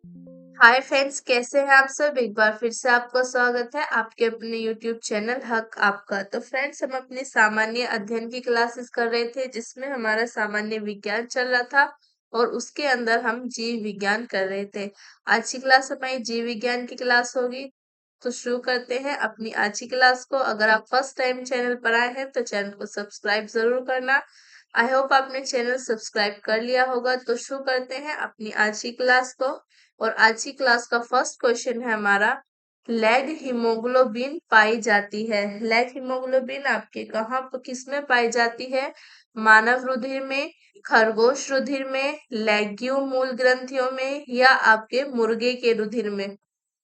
Hi friends, कैसे हैं आप सब। एक बार फिर से आपका स्वागत है आपके अपने यूट्यूब चैनल हक आपका। तो फ्रेंड्स, हम अपनी सामान्य अध्ययन की क्लासेस कर रहे थे जिसमें हमारा सामान्य विज्ञान चल रहा था और उसके अंदर हम जीव विज्ञान कर रहे थे। आज की क्लास हमारी जीव विज्ञान की क्लास होगी। तो शुरू करते हैं अपनी आज की क्लास को। अगर आप फर्स्ट टाइम चैनल पर आए हैं तो चैनल को सब्सक्राइब जरूर करना। आई होप आपने चैनल सब्सक्राइब कर लिया होगा। तो शुरू करते हैं अपनी आज की क्लास को। और आज की क्लास का फर्स्ट क्वेश्चन है हमारा, लेग हीमोग्लोबिन पाई जाती है। लेग हीमोग्लोबिन आपके कहाँ पर किस में पाई जाती है? मानव रुधिर में, खरगोश रुधिर में, लेग्यूम मूल ग्रंथियों में या आपके मुर्गे के रुधिर में।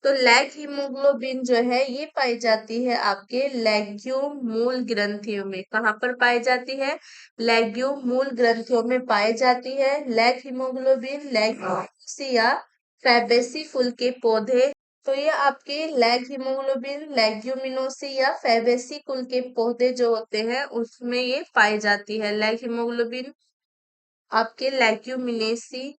तो लैग हीमोग्लोबिन जो है ये पाई जाती है आपके लेग्यूम मूल ग्रंथियों में। कहाँ पर पाई जाती है? लेग्यूम मूल ग्रंथियों में पाई जाती है। लैग हीमोग्लोबिन लेग्यूमिनोसी या फैबेसी कुल के पौधे। तो ये आपके लैग हीमोग्लोबिन लेग्यूमिनोसी या फैबेसी कुल के पौधे जो होते हैं उसमें ये पाई जाती है। लैग हीमोग्लोबिन आपके लेग्यूमिनोसी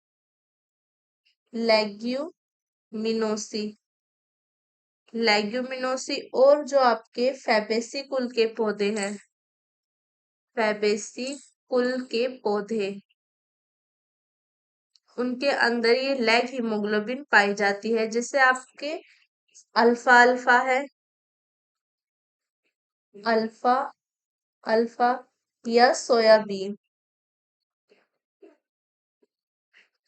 लेग्यूमिनोसी और जो आपके फैबेसी कुल के पौधे हैं, फैबेसी कुल के पौधे, उनके अंदर ये लैग हीमोग्लोबिन पाई जाती है। जैसे आपके अल्फा अल्फा है, अल्फा अल्फा या सोयाबीन,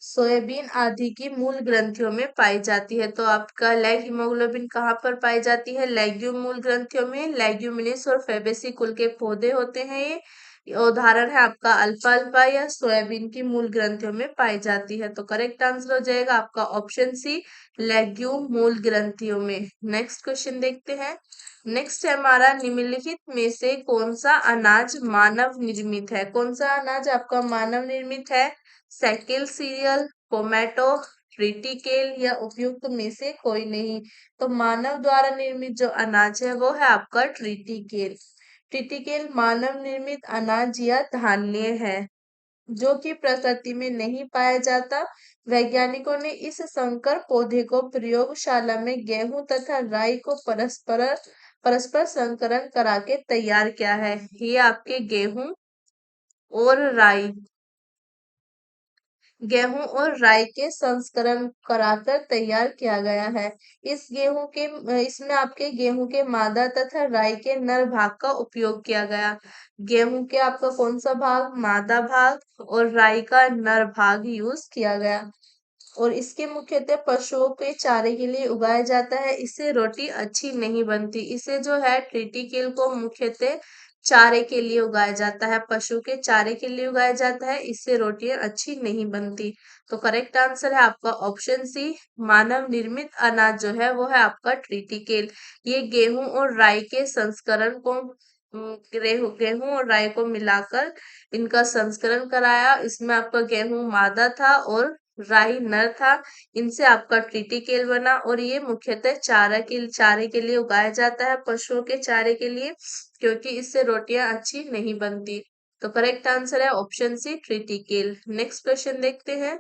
सोयाबीन आदि की मूल ग्रंथियों में पाई जाती है। तो आपका लैग हीमोग्लोबिन कहाँ पर पाई जाती है? लेग्यूम मूल ग्रंथियों में। लेग्यूमिनेस और फैबेसी कुल के पौधे होते हैं ये उदाहरण है आपका अल्फा अल्फा या सोयाबीन की मूल ग्रंथियों में पाई जाती है। तो करेक्ट आंसर हो जाएगा आपका ऑप्शन सी, लेग्यूम मूल ग्रंथियों में। नेक्स्ट क्वेश्चन देखते हैं। नेक्स्ट है हमारा, निम्नलिखित में से कौन सा अनाज मानव निर्मित है? कौन सा अनाज आपका मानव निर्मित है? साइकिल सीरियल, पोमैटो, ट्रिटिकेल या उपयुक्त में से कोई नहीं। तो मानव द्वारा निर्मित जो अनाज है वो है आपका ट्रिटिकेल। ट्रिटिकेल मानव निर्मित अनाज या धान्य है जो कि प्रकृति में नहीं पाया जाता। वैज्ञानिकों ने इस संकर पौधे को प्रयोगशाला में गेहूं तथा राई को परस्पर परस्पर संकरण करा के तैयार किया है। ये आपके और राई गेहूं और राई के संस्करण कराकर तैयार किया गया है। इसमें आपके गेहूं के मादा तथा राई के नर भाग का उपयोग किया गया। गेहूं के आपका कौन सा भाग? मादा भाग और राई का नर भाग यूज किया गया। और इसके मुख्यतः पशुओं के चारे के लिए उगाया जाता है। इससे रोटी अच्छी नहीं बनती। इसे जो है ट्रिटिकेल को मुख्यतः चारे के लिए उगाया जाता है, पशु के चारे के लिए उगाया जाता है। इससे रोटियां अच्छी नहीं बनती। तो करेक्ट आंसर है आपका ऑप्शन सी, मानव निर्मित अनाज जो है वो है आपका ट्रिटिकेल। ये गेहूं और राई के संस्करण को गेहूं और राई को मिलाकर इनका संस्करण कराया। इसमें आपका गेहूं मादा था और राई नर था। इनसे आपका ट्रिटिकेल बना और ये मुख्यतः चारे के लिए उगाया जाता है, पशुओं के चारे के लिए, क्योंकि इससे रोटियां अच्छी नहीं बनती। तो करेक्ट आंसर है option C, triticale. Next question देखते हैं।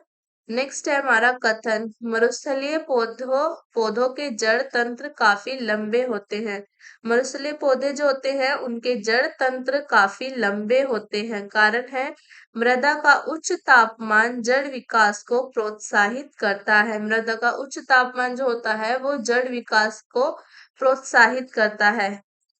नेक्स्ट है हमारा कथन, मरुस्थलीय पौधों के जड़ तंत्र काफी लंबे होते हैं। मरुस्थलीय पौधे जो होते हैं उनके जड़ तंत्र काफी लंबे होते हैं। कारण है, मृदा का उच्च तापमान जड़ विकास को प्रोत्साहित करता है। मृदा का उच्च तापमान जो होता है वो जड़ विकास को प्रोत्साहित करता है।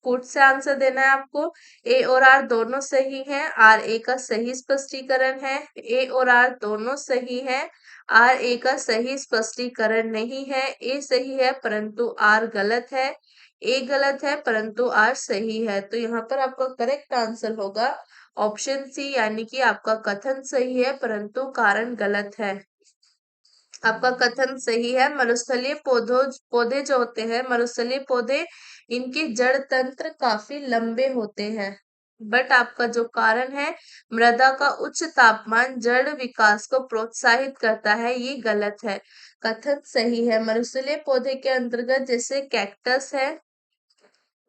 फुट से आंसर देना है आपको। ए और आर दोनों सही है। आर ए का सही स्पष्टीकरण है। ए और आर दोनों सही है। आर ए का सही स्पष्टीकरण नहीं है। ए सही है परंतु आर गलत है। ए गलत है परंतु आर सही है। तो यहाँ पर आपका करेक्ट आंसर होगा ऑप्शन सी, यानी कि आपका कथन सही है परंतु कारण गलत है। आपका कथन सही है। मरुस्थलीय पौधे जो होते हैं, मरुस्थलीय पौधे, इनके जड़ तंत्र काफी लंबे होते हैं। बट आपका जो कारण है, मृदा का उच्च तापमान जड़ विकास को प्रोत्साहित करता है, ये गलत है। कथन सही है। मरुस्थलीय पौधे के अंतर्गत जैसे कैक्टस है,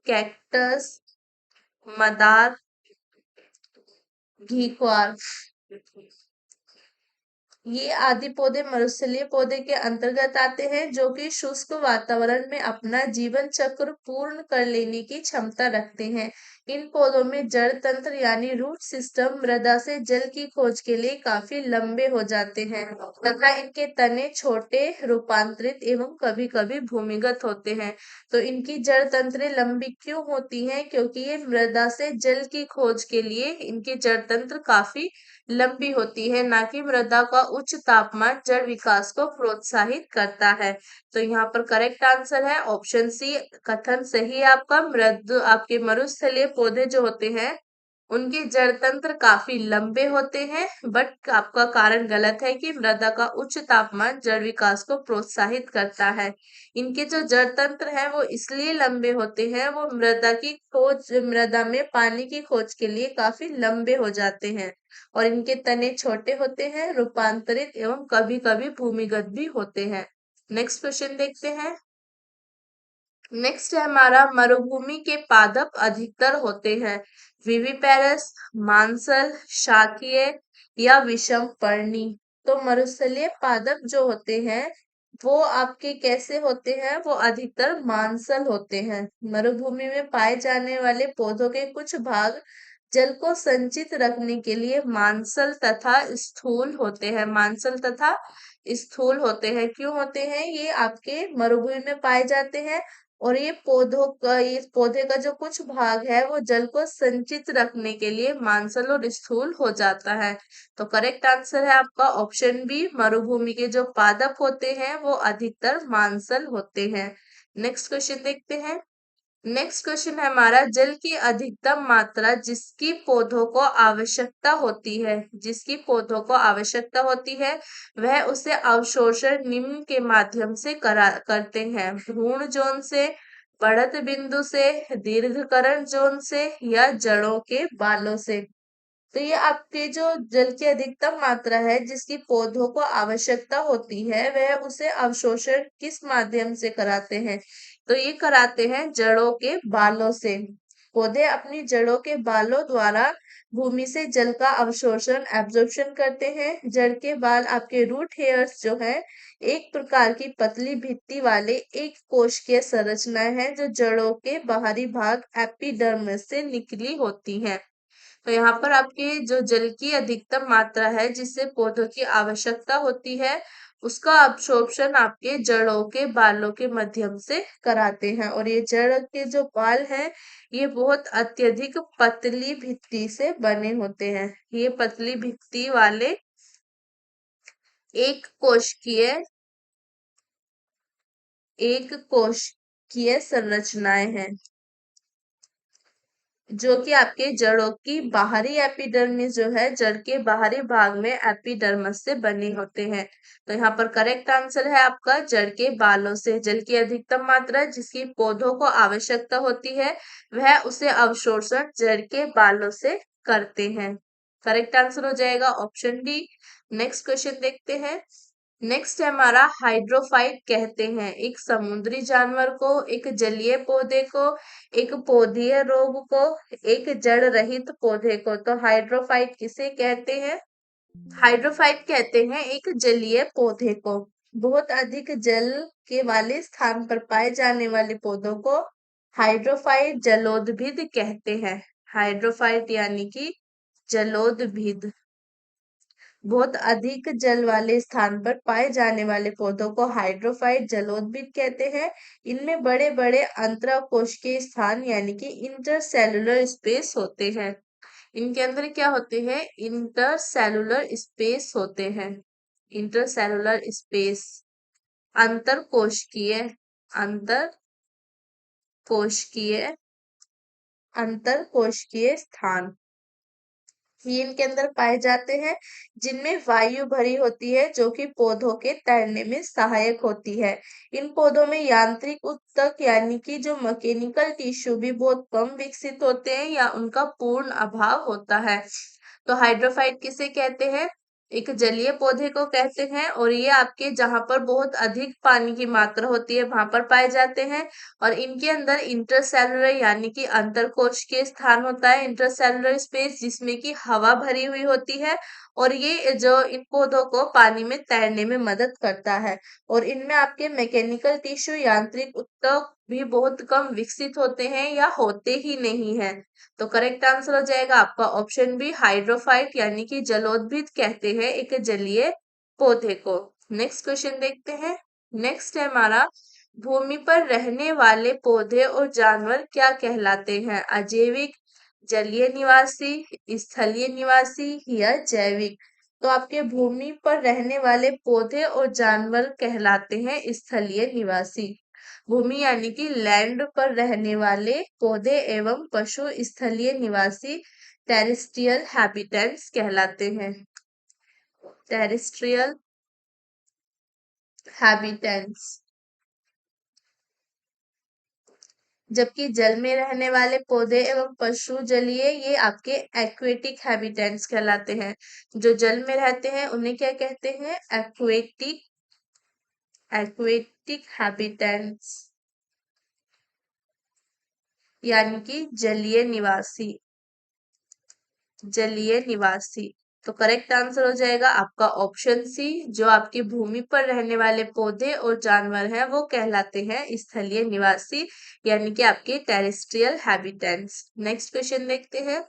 कैक्टस, मदार, घीक्वार, ये आदि पौधे मरुस्थलीय पौधे के अंतर्गत आते हैं, जो कि शुष्क वातावरण में अपना जीवन चक्र पूर्ण कर लेने की क्षमता रखते हैं। इन पौधों में जड़ तंत्र यानी रूट सिस्टम मृदा से जल की खोज के लिए काफी लंबे हो जाते हैं तथा इनके तने छोटे, रूपांतरित एवं कभी-कभी भूमिगत होते हैं। तो इनकी जड़ तंत्रें लंबी क्यों होती हैं? क्योंकि ये मृदा से जल की खोज के लिए इनके जड़ तंत्र काफी लंबी होती है, ना कि मृदा का उच्च तापमान जड़ विकास को प्रोत्साहित करता है। तो यहाँ पर करेक्ट आंसर है ऑप्शन सी, कथन सही है आपका। आपके मरुस्थलीय पौधे जो होते हैं उनके जड़ तंत्र काफी लंबे होते हैं, बट आपका कारण गलत है कि मृदा का उच्च तापमान जड़ विकास को प्रोत्साहित करता है। इनके जो जड़ तंत्र है वो इसलिए लंबे होते हैं, वो मृदा में पानी की खोज के लिए काफी लंबे हो जाते हैं और इनके तने छोटे होते हैं, रूपांतरित एवं कभी कभी भूमिगत भी होते हैं। नेक्स्ट क्वेश्चन देखते हैं। नेक्स्ट है हमारा, मरुभूमि के पादप अधिकतर होते हैं विविपेरस, मांसल, शाकीय या विषम पर्णी। तो मरुस्थलीय पादप जो होते हैं वो आपके कैसे होते हैं? वो अधिकतर मांसल होते हैं। मरुभूमि में पाए जाने वाले पौधों के कुछ भाग जल को संचित रखने के लिए मांसल तथा स्थूल होते हैं। मांसल तथा स्थूल होते हैं। क्यों होते हैं? ये आपके मरुभूमि में पाए जाते हैं और ये पौधे का जो कुछ भाग है वो जल को संचित रखने के लिए मांसल और स्थूल हो जाता है। तो करेक्ट आंसर है आपका ऑप्शन बी, मरुभूमि के जो पादप होते हैं वो अधिकतर मांसल होते हैं। नेक्स्ट क्वेश्चन देखते हैं। नेक्स्ट क्वेश्चन है हमारा, जल की अधिकतम मात्रा जिसकी पौधों को आवश्यकता होती है वह उसे अवशोषण निम्न के माध्यम से करते हैं। भ्रूण जोन से, बढ़त बिंदु से, दीर्घकरण जोन से या जड़ों के बालों से। तो ये आपके जो जल की अधिकतम मात्रा है जिसकी पौधों को आवश्यकता होती है वह उसे अवशोषण किस माध्यम से कराते हैं? तो ये कराते हैं जड़ों के बालों से। पौधे अपनी जड़ों के बालों द्वारा भूमि से जल का अवशोषण एब्जॉर्प्शन करते हैं। जड़ के बाल आपके रूट हेयर्स जो है एक प्रकार की पतली भित्ति वाले एक कोशिकीय संरचनाएं हैं जो जड़ों के बाहरी भाग एपिडर्मिस से निकली होती हैं। तो यहाँ पर आपके जो जल की अधिकतम मात्रा है जिससे पौधों की आवश्यकता होती है उसका अब्सॉर्प्शन आपके जड़ों के बालों के माध्यम से कराते हैं और ये जड़ के जो बाल हैं ये बहुत अत्यधिक पतली भित्ति से बने होते हैं। ये पतली भित्ति वाले एक कोशिकीय संरचनाएं हैं जो कि आपके जड़ों की बाहरी एपिडर्मिस जो है जड़ के बाहरी भाग में एपिडर्मिस से बने होते हैं। तो यहाँ पर करेक्ट आंसर है आपका जड़ के बालों से। जल की अधिकतम मात्रा जिसकी पौधों को आवश्यकता होती है वह उसे अवशोषण जड़ के बालों से करते हैं। करेक्ट आंसर हो जाएगा ऑप्शन डी। नेक्स्ट क्वेश्चन देखते हैं। नेक्स्ट है हमारा, हाइड्रोफाइट कहते हैं एक समुद्री जानवर को, एक जलीय पौधे को, एक पौधीय रोग को, एक जड़ रहित पौधे को। तो हाइड्रोफाइट किसे कहते हैं? हाइड्रोफाइट कहते हैं एक जलीय पौधे को। बहुत अधिक जल के वाले स्थान पर पाए जाने वाले पौधों को हाइड्रोफाइट जलोदभिद कहते हैं। हाइड्रोफाइट यानी कि जलोदभिद। बहुत अधिक जल वाले स्थान पर पाए जाने वाले पौधों को हाइड्रोफाइट जलोदभिद कहते हैं। इनमें बड़े बड़े अंतःकोशिकीय स्थान यानी कि इंटरसेलुलर स्पेस होते हैं। इनके अंदर क्या होते हैं? इंटरसेलुलर स्पेस होते हैं। इंटरसेलुलर स्पेस, अंतरकोशिकीय अंतरकोशिकीय अंतरकोशिकीय स्थान ये इनके अंदर पाए जाते हैं जिनमें वायु भरी होती है जो कि पौधों के तैरने में सहायक होती है। इन पौधों में यांत्रिक ऊतक यानी कि जो मैकेनिकल टिश्यू भी बहुत कम विकसित होते हैं या उनका पूर्ण अभाव होता है। तो हाइड्रोफाइट किसे कहते हैं? एक जलीय पौधे को कहते हैं और ये आपके जहां पर बहुत अधिक पानी की मात्रा होती है वहां पर पाए जाते हैं। और इनके अंदर इंटरसेलुलर यानी कि अंतरकोश के स्थान होता है, इंटरसेलुलर स्पेस, जिसमें कि हवा भरी हुई होती है। और ये जो इन पौधों को पानी में तैरने में मदद करता है। और इनमें आपके मैकेनिकल टिश्यू यांत्रिक ऊतक भी बहुत कम विकसित होते हैं या होते ही नहीं है। तो करेक्ट आंसर हो जाएगा आपका ऑप्शन बी, हाइड्रोफाइट, यानी कि जलोद्भिद कहते हैं एक जलीय पौधे को। नेक्स्ट क्वेश्चन देखते हैं। नेक्स्ट है हमारा, भूमि पर रहने वाले पौधे और जानवर क्या कहलाते हैं? अजैविक, जलीय निवासी, स्थलीय निवासी या जैविक? तो आपके भूमि पर रहने वाले पौधे और जानवर कहलाते हैं स्थलीय निवासी। भूमि यानी कि लैंड पर रहने वाले पौधे एवं पशु स्थलीय निवासी टेरेस्ट्रियल हैबिटेंट्स कहलाते हैं। Terrestrial habitants. जबकि जल में रहने वाले पौधे एवं पशु जलीय, ये आपके एक्वेटिक हैबिटेंट्स कहलाते हैं। जो जल में रहते हैं उन्हें क्या कहते हैं? एक्वेटिक, एक्वेटिक हैबिटेंट्स, यानी कि जलीय निवासी, जलीय निवासी। तो करेक्ट आंसर हो जाएगा आपका ऑप्शन सी, जो आपकी भूमि पर रहने वाले पौधे और जानवर हैं वो कहलाते हैं स्थलीय निवासी, यानी कि आपके टेरेस्ट्रियल हैबिटेंट्स। नेक्स्ट क्वेश्चन देखते हैं।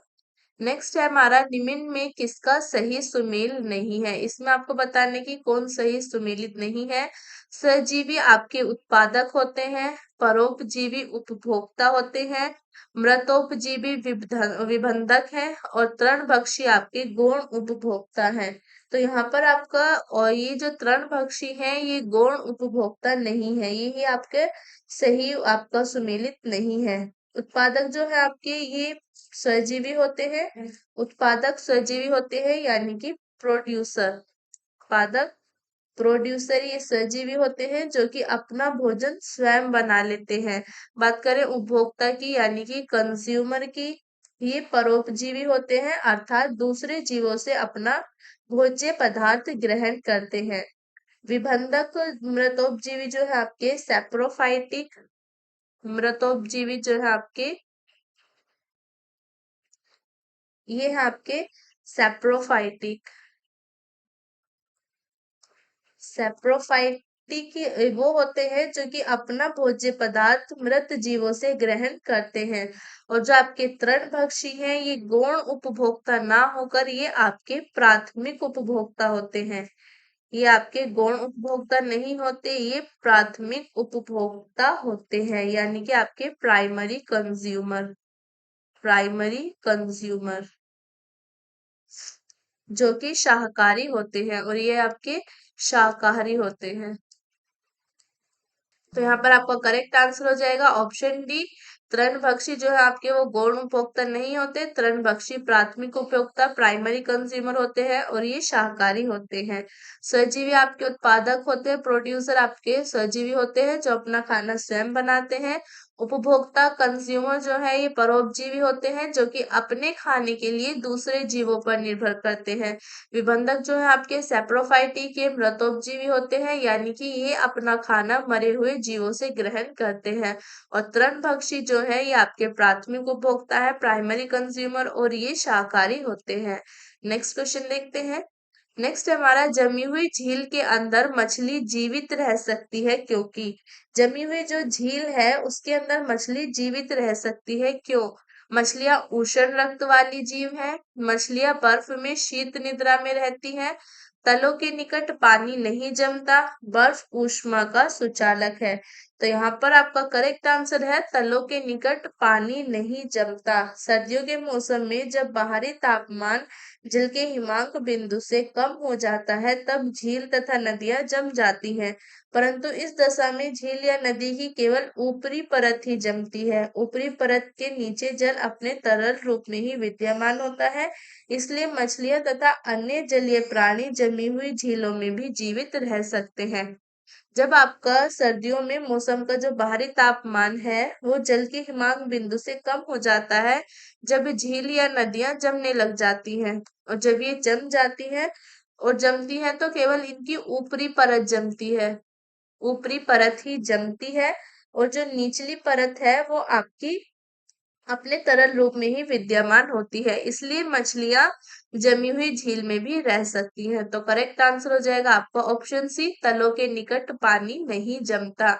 नेक्स्ट है हमारा, निम्न में किसका सही सुमेल नहीं है? इसमें आपको बताने की कौन सही सुमेलित नहीं है। सजीवी आपके उत्पादक होते हैं, परोपजीवी उपभोक्ता होते हैं, मृतोपजीवी विबंधक हैं और तृणभक्षी आपके गौण उपभोक्ता हैं। तो यहाँ पर आपका, और ये जो तृणभक्षी हैं ये गौण उपभोक्ता नहीं है, ये आपके सही आपका सुमेलित नहीं है। उत्पादक जो है आपके ये सजीवी होते हैं, उत्पादक सजीवी होते हैं, यानी कि प्रोड्यूसर। उत्पादक, प्रोड्यूसर ये सजीवी होते हैं जो कि अपना भोजन स्वयं बना लेते हैं। बात करें उपभोक्ता की यानी कि कंज्यूमर की, ये परोपजीवी होते हैं, अर्थात दूसरे जीवों से अपना भोज्य पदार्थ ग्रहण करते हैं। विबंधक, मृतोपजीवी जो है आपके सैप्रोफाइटिक, मृतोपजीवी जो है आपके, ये है आपके सैप्रोफाइटिक। सैप्रोफाइटिक वो होते हैं जो कि अपना भोज्य पदार्थ मृत जीवों से ग्रहण करते हैं। और जो आपके तृणभक्षी हैं ये गौण उपभोक्ता ना होकर ये आपके प्राथमिक उपभोक्ता होते हैं। ये आपके गौण उपभोक्ता नहीं होते, ये प्राथमिक उपभोक्ता होते हैं, यानी कि आपके प्राइमरी कंज्यूमर, प्राइमरी कंज्यूमर, जो कि शाकाहारी होते हैं और ये आपके शाकाहारी होते हैं। तो यहाँ पर आपका करेक्ट आंसर हो जाएगा ऑप्शन डी, तृणभक्षी जो है आपके वो गौण उपभोक्ता नहीं होते, तृणभक्षी प्राथमिक उपभोक्ता प्राइमरी कंज्यूमर होते हैं और ये शाकाहारी होते हैं। सजीवी आपके उत्पादक होते हैं, प्रोड्यूसर आपके सजीवी होते हैं जो अपना खाना स्वयं बनाते हैं। उपभोक्ता कंज्यूमर जो है ये परोपजीवी होते हैं जो कि अपने खाने के लिए दूसरे जीवों पर निर्भर करते हैं। विबंधक जो है आपके सैप्रोफाइटी के मृतोपजीवी होते हैं, यानी कि ये अपना खाना मरे हुए जीवों से ग्रहण करते हैं। और तृणभक्षी जो है ये आपके प्राथमिक उपभोक्ता है, प्राइमरी कंज्यूमर, और ये शाकाहारी होते हैं। नेक्स्ट क्वेश्चन देखते हैं। नेक्स्ट हमारा, जमी हुई झील के अंदर मछली जीवित रह सकती है क्योंकि? जमी हुई जो झील है उसके अंदर मछली जीवित रह सकती है क्यों? मछलियां उष्ण रक्त वाली जीव है, मछलियां बर्फ में शीत निद्रा में रहती हैं, तलों के निकट पानी नहीं जमता, बर्फ ऊष्मा का सुचालक है। तो यहाँ पर आपका करेक्ट आंसर है तलों के निकट पानी नहीं जमता। सर्दियों के मौसम में जब बाहरी तापमान जल के हिमांक बिंदु से कम हो जाता है तब झील तथा नदियां जम जाती हैं, परंतु इस दशा में झील या नदी की केवल ऊपरी परत ही जमती है। ऊपरी परत के नीचे जल अपने तरल रूप में ही विद्यमान होता है, इसलिए मछलियां तथा अन्य जलीय प्राणी जमी हुई झीलों में भी जीवित रह सकते हैं। जब आपका सर्दियों में मौसम का जो बाहरी तापमान है वो जल के हिमांक बिंदु से कम हो जाता है, जब झील या नदियां जमने लग जाती हैं, और जब ये जम जाती हैं और जमती है तो केवल इनकी ऊपरी परत जमती है, ऊपरी परत ही जमती है, और जो निचली परत है वो आपकी अपने तरल रूप में ही विद्यमान होती है, इसलिए मछलियां जमी हुई झील में भी रह सकती हैं। तो करेक्ट आंसर हो जाएगा आपका ऑप्शन सी, तलों के निकट पानी नहीं जमता।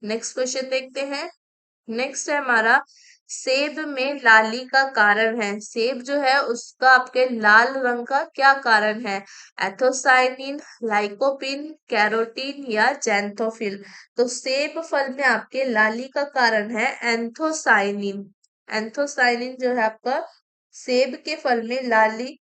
नेक्स्ट क्वेश्चन देखते हैं। नेक्स्ट है हमारा, सेब में लाली का कारण है। सेब जो है उसका आपके लाल रंग का क्या कारण है? एथोसाइनिन, लाइकोपिन, कैरोटीन या जैंथोफिल। तो सेब फल में आपके लाली का कारण है एंथोसाइनिन। एंथोसाइनिन जो है आपका सेब के फल में लाली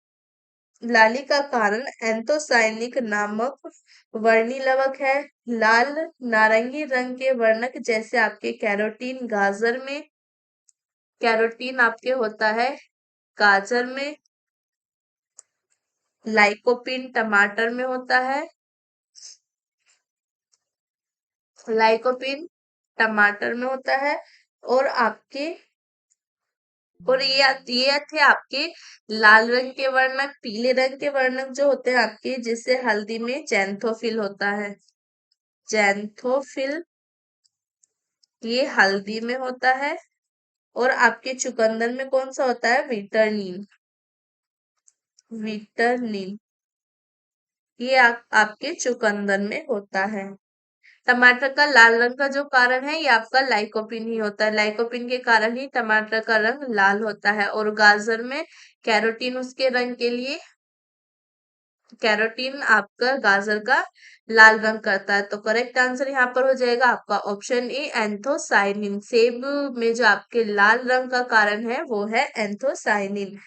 लाली का कारण एंथोसाइनिक नामक वर्णी लवक है। लाल नारंगी रंग के वर्णक जैसे आपके कैरोटीन गाजर में, कैरोटीन आपके होता है गाजर में, लाइकोपिन टमाटर में होता है, लाइकोपिन टमाटर में होता है, और आपके और ये थे आपके लाल रंग के वर्णक। पीले रंग के वर्णक जो होते हैं आपके, जिससे हल्दी में जैंथोफिल होता है, जैंथोफिल ये हल्दी में होता है, और आपके चुकंदर में कौन सा होता है? विटरनिन, विटरनिन ये आपके चुकंदर में होता है। टमाटर का लाल रंग का जो कारण है ये आपका लाइकोपिन ही होता है, लाइकोपिन के कारण ही टमाटर का रंग लाल होता है। और गाजर में कैरोटीन उसके रंग के लिए, कैरोटीन आपका गाजर का लाल रंग करता है। तो करेक्ट आंसर यहाँ पर हो जाएगा आपका ऑप्शन ए, एंथोसाइनिन। सेब में जो आपके लाल रंग का कारण है वो है एंथोसाइनिन,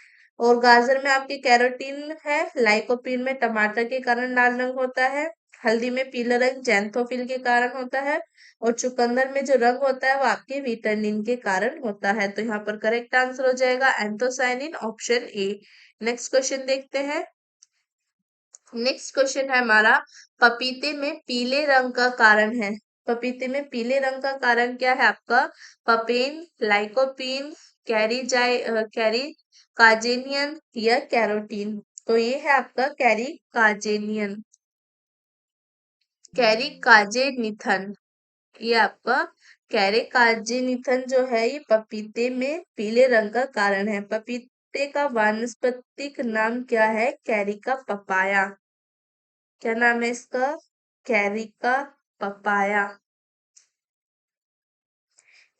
और गाजर में आपके कैरोटीन है, लाइकोपीन में टमाटर के कारण लाल रंग होता है, हल्दी में पीला रंग जैंथोफिल के कारण होता है, और चुकंदर में जो रंग होता है वो आपके विटामिन के कारण होता है। तो यहाँ पर करेक्ट आंसर हो जाएगा anthocyanin, option A. Next question देखते हैं। नेक्स्ट क्वेश्चन है हमारा, पपीते में पीले रंग का कारण है। पपीते में पीले रंग का कारण क्या है आपका? पपेन, लाइकोपीन, कैरी काजेनियन या कैरोटीन। तो ये है आपका कैरी काजेनियन, कैरी काजेनिथन। ये आपका कैरी काजेनिथन जो है ये पपीते में पीले रंग का कारण है। पपीते का वानस्पतिक नाम क्या है? Carica papaya. क्या नाम है इसका? Carica papaya.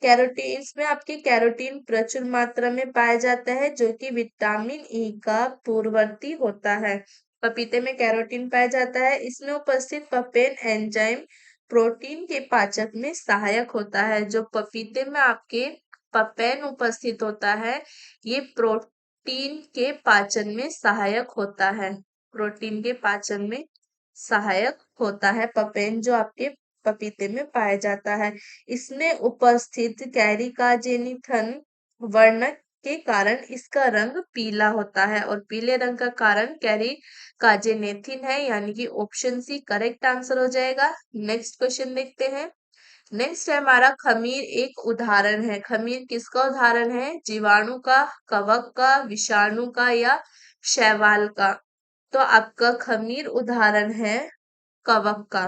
कैरोटीन, इसमें आपके कैरोटीन प्रचुर मात्रा में पाया जाता है, जो कि विटामिन ई का पूर्ववर्ती होता है। पपीते में कैरोटीन पाया जाता है, इसमें उपस्थित पपेन एंजाइम प्रोटीन के पाचक में सहायक होता है। जो पपीते में आपके पपेन उपस्थित होता है ये प्रोटीन के पाचन में सहायक होता है, प्रोटीन के पाचन में सहायक होता है पपेन जो आपके पपीते में पाया जाता है। इसमें उपस्थित कैरिकाजेनिथन वर्णक के कारण इसका रंग पीला होता है, और पीले रंग का कारण कैरिकाजेनेथिन है, यानी कि ऑप्शन सी करेक्ट आंसर हो जाएगा। नेक्स्ट क्वेश्चन देखते हैं। नेक्स्ट है हमारा, खमीर एक उदाहरण है। खमीर किसका उदाहरण है? जीवाणु का, कवक का, विषाणु का या शैवाल का। तो आपका खमीर उदाहरण है कवक का।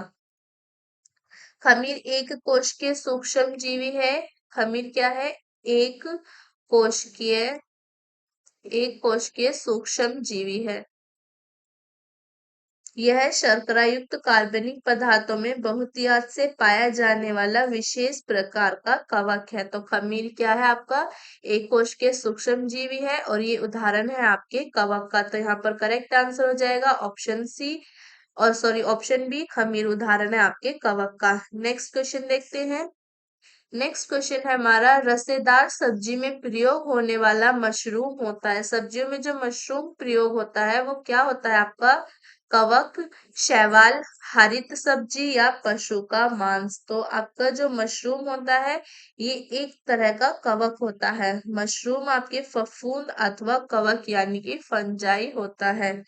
खमीर एक कोशिकीय सूक्ष्म जीवी है। खमीर क्या है? एक कोशिकीय, एक कोशिकीय सूक्ष्म जीवी है। यह शर्करा युक्त कार्बनिक पदार्थों में बहुतायत से पाया जाने वाला विशेष प्रकार का कवक है। तो खमीर क्या है आपका? एक कोशिकीय सूक्ष्म जीवी है, और ये उदाहरण है आपके कवक का। तो यहाँ पर करेक्ट आंसर हो जाएगा ऑप्शन सी, और सॉरी ऑप्शन बी, खमीर उदाहरण है आपके कवक का। नेक्स्ट क्वेश्चन देखते हैं। नेक्स्ट क्वेश्चन है हमारा, रसेदार सब्जी में प्रयोग होने वाला मशरूम होता है। सब्जियों में जो मशरूम प्रयोग होता है वो क्या होता है आपका? कवक, शैवाल, हरित सब्जी या पशु का मांस। तो आपका जो मशरूम होता है ये एक तरह का कवक होता है। मशरूम आपके फफूंद अथवा कवक यानी कि फंजाई होता है।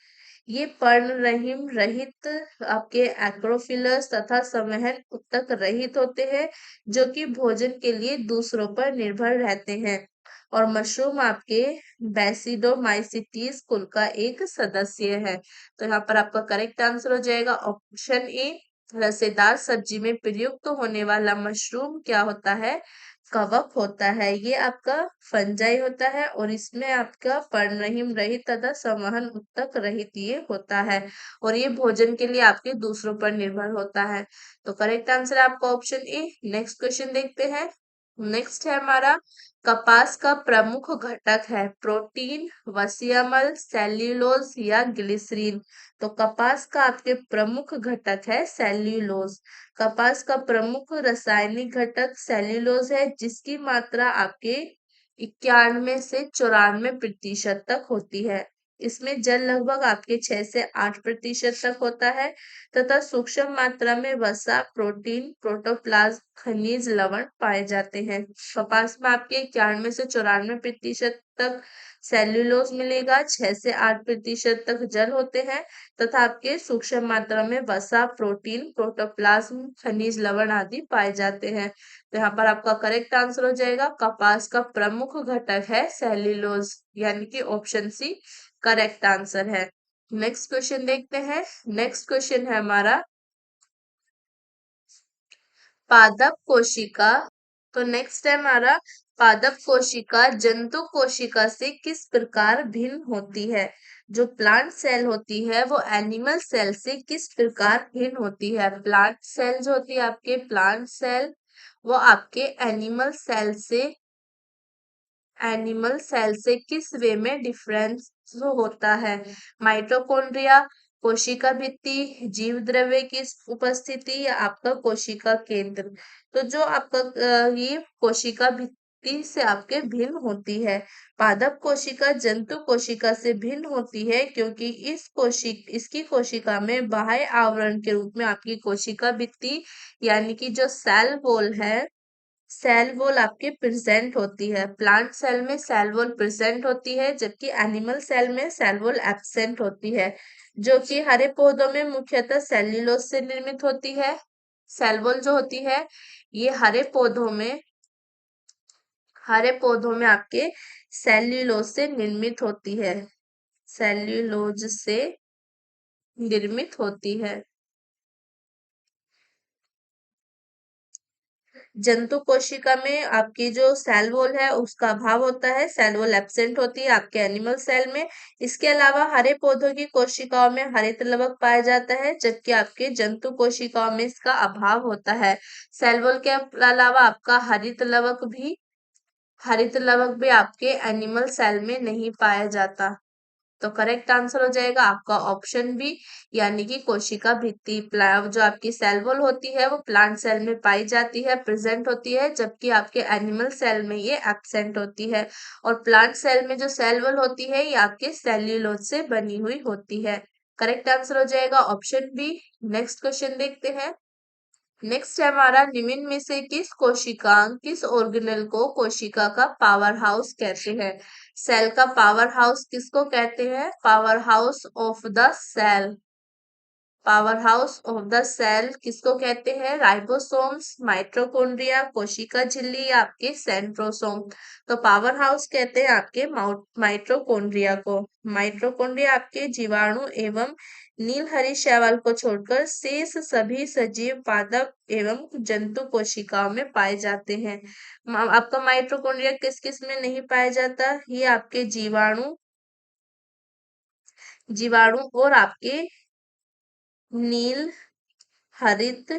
ये पर्णरहिम रहित आपके एक्रोफिलस तथा संवहन उत्तक रहित होते हैं, जो कि भोजन के लिए दूसरों पर निर्भर रहते हैं। और मशरूम आपके बैसिडोमाइसिटीज कुल का एक सदस्य है। तो यहाँ पर आपका करेक्ट आंसर हो जाएगा ऑप्शन ए। रसेदार सब्जी में प्रयुक्त होने वाला मशरूम क्या होता है? कवक होता है। ये आपका फंजाई होता है और इसमें आपका पर्णरहिम रहित तथा संवहन उत्तक रहित ये होता है और ये भोजन के लिए आपके दूसरों पर निर्भर होता है। तो करेक्ट आंसर है आपका ऑप्शन ए। नेक्स्ट क्वेश्चन देखते हैं। नेक्स्ट है हमारा, कपास का प्रमुख घटक है प्रोटीन, वसीयमल, सेल्यूलोज या ग्लिसरीन? तो कपास का आपके प्रमुख घटक है सेल्यूलोज। कपास का प्रमुख रासायनिक घटक सेल्यूलोज है, जिसकी मात्रा आपके 91 से 94% तक होती है। इसमें जल लगभग आपके 6 से 8% तक होता है तथा सूक्ष्म मात्रा में वसा, प्रोटीन, प्रोटोप्लाज्म, खनिज, लवण पाए जाते हैं। कपास में आपके 91 से 94% तक सेल्यूलोज मिलेगा, 6 से 8% तक जल होते हैं तथा आपके सूक्ष्म मात्रा में वसा, प्रोटीन, प्रोटोप्लाज्म, खनिज, लवण आदि पाए जाते हैं। तो यहाँ पर आपका करेक्ट आंसर हो जाएगा कपास का प्रमुख घटक है सेल्यूलोज, यानी कि ऑप्शन सी करेक्ट आंसर है। नेक्स्ट क्वेश्चन देखते हैं। नेक्स्ट क्वेश्चन है हमारा, पादप कोशिका। तो नेक्स्ट है हमारा, पादप कोशिका जंतु कोशिका से किस प्रकार भिन्न होती है? जो प्लांट सेल होती है वो एनिमल सेल से किस प्रकार भिन्न होती है? प्लांट सेल जो होती है आपके, प्लांट सेल वो आपके एनिमल सेल से किस वे में डिफरेंस होता है? माइटोकॉन्ड्रिया, कोशिका भित्ति, जीव द्रव्य की उपस्थिति या आपका कोशिका केंद्र? तो जो आपका ये कोशिका भित्ति से आपके भिन्न होती है। पादप कोशिका जंतु कोशिका से भिन्न होती है क्योंकि इसकी कोशिका में बाह्य आवरण के रूप में आपकी कोशिका भित्ति यानी कि जो सेल वॉल है, सेल वॉल आपके प्रेजेंट होती है। प्लांट सेल में सेल वॉल प्रेजेंट होती है जबकि एनिमल सेल में सेल वॉल एब्सेंट होती है, जो कि हरे पौधों में मुख्यतः सेल्यूलोज से निर्मित होती है। सेल वॉल जो होती है ये हरे पौधों में आपके सेल्यूलोज से निर्मित होती है, सेल्यूलोज से निर्मित होती है। जंतु कोशिका में आपकी जो सेल वॉल है उसका अभाव होता है, सेल वॉल एब्सेंट होती है आपके एनिमल सेल में। इसके अलावा हरे पौधों की कोशिकाओं में हरित लवक पाया जाता है जबकि आपके जंतु कोशिकाओं में इसका अभाव होता है। सेल वॉल के अलावा आपका हरित लवक भी आपके एनिमल सेल में नहीं पाया जाता। तो करेक्ट आंसर हो जाएगा आपका ऑप्शन बी, यानी कि कोशिका भित्ति। जो आपकी सेल वॉल होती है वो प्लांट सेल में पाई जाती है, प्रेजेंट होती है, जबकि आपके एनिमल सेल में ये एब्सेंट होती है। और प्लांट सेल में जो सेल वॉल होती है ये आपके सेल्यूलोज से बनी हुई होती है। करेक्ट आंसर हो जाएगा ऑप्शन बी। नेक्स्ट क्वेश्चन देखते हैं। नेक्स्ट है हमारा, निम्न में से किस ऑर्गेनेल को कोशिका का पावर हाउस कहते हैं? सेल का पावर हाउस किसको कहते हैं? Power house of the cell. Power house of the cell किसको कहते हैं? राइबोसोम्स, माइटोकॉन्ड्रिया, कोशिका झिल्ली या आपके सेंट्रोसोम? तो पावर हाउस कहते हैं आपके माइटोकॉन्ड्रिया को। माइटोकॉन्ड्रिया आपके जीवाणु एवं नील हरी शैवाल को छोड़कर शेष सभी सजीव पादप एवं जंतु कोशिकाओं में पाए जाते हैं। आपका माइटोकॉन्ड्रिया किस किस में नहीं पाया जाता? ये आपके जीवाणु और आपके नील हरित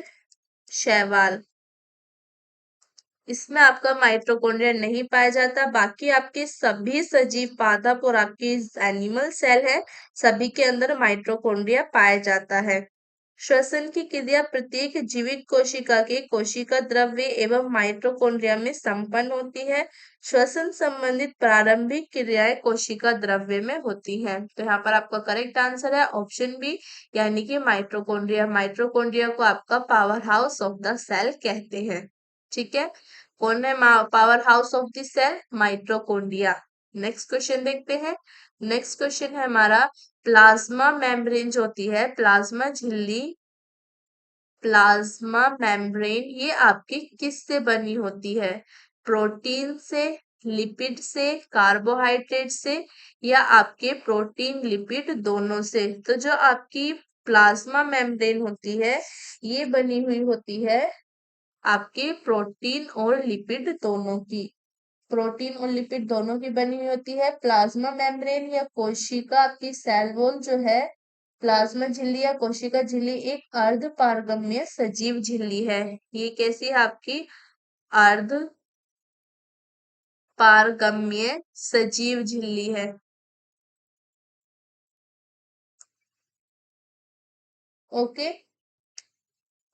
शैवाल, इसमें आपका माइटोकॉन्ड्रिया नहीं पाया जाता। बाकी आपके सभी सजीव पादप और आपके एनिमल सेल है, सभी के अंदर माइटोकॉन्ड्रिया पाया जाता है। श्वसन की क्रिया प्रत्येक जीवित कोशिका के कोशिका द्रव्य एवं माइटोकॉन्ड्रिया में संपन्न होती है। श्वसन संबंधित प्रारंभिक क्रियाएं कोशिका द्रव्य में होती हैं। तो यहाँ पर आपका करेक्ट आंसर है ऑप्शन बी, यानी कि माइटोकॉन्ड्रिया। माइटोकॉन्ड्रिया को आपका power house of the cell कहते हैं। ठीक है, कौन है power house of the cell? Mitochondria. Next question देखते हैं। नेक्स्ट क्वेश्चन है हमारा, प्लाज्मा मेम्ब्रेन जो होती है, प्लाज्मा झिल्ली, प्लाज्मा मेम्ब्रेन ये आपकी किस से बनी होती है? प्रोटीन से, लिपिड से, कार्बोहाइड्रेट से, या आपके प्रोटीन लिपिड दोनों से। तो जो आपकी प्लाज्मा मेम्ब्रेन होती है ये बनी हुई होती है आपके प्रोटीन और लिपिड दोनों की। प्रोटीन और लिपिड दोनों की बनी हुई होती है। प्लाज्मा मेम्ब्रेन या कोशिका आपकी सेल वॉल जो है, प्लाज्मा झिल्ली या कोशिका झिल्ली एक अर्ध पारगम्य सजीव झिल्ली है। ये कैसी है आपकी अर्ध पारगम्य सजीव झिल्ली है। ओके,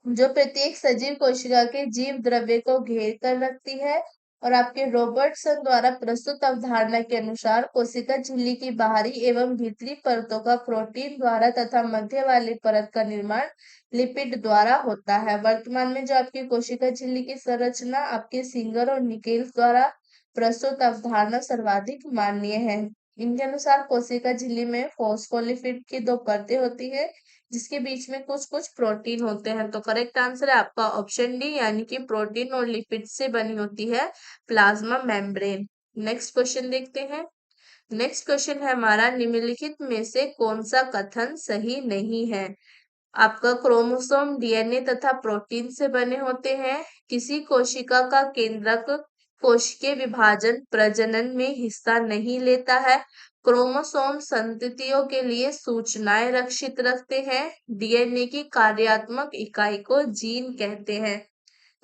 जो प्रत्येक सजीव कोशिका के जीव द्रव्य को घेर कर रखती है। और आपके रॉबर्टसन द्वारा प्रस्तुत अवधारणा के अनुसार कोशिका झिल्ली की बाहरी एवं भीतरी परतों का प्रोटीन द्वारा तथा मध्य वाली परत का निर्माण लिपिड द्वारा होता है। वर्तमान में जो आपकी कोशिका झिल्ली की संरचना आपके सिंगर और निकेल द्वारा प्रस्तुत अवधारणा सर्वाधिक मान्य है। इनके अनुसार कोशिका झिल्ली में फॉस्फोलिपिड की दो परतें होती है जिसके बीच में कुछ कुछ प्रोटीन होते हैं। तो करेक्ट आंसर है आपका ऑप्शन डी, यानी कि प्रोटीन और लिपिड से बनी होती है प्लाज्मा मेम्ब्रेन। नेक्स्ट क्वेश्चन देखते हैं। नेक्स्ट क्वेश्चन है हमारा, निम्नलिखित में से कौन सा कथन सही नहीं है। आपका क्रोमोसोम डीएनए तथा प्रोटीन से बने होते हैं। किसी कोशिका का केंद्रक कोशिकीय विभाजन प्रजनन में हिस्सा नहीं लेता है। क्रोमोसोम संततियों के लिए सूचनाएं रक्षित रखते हैं। डीएनए की कार्यात्मक इकाई को जीन कहते हैं।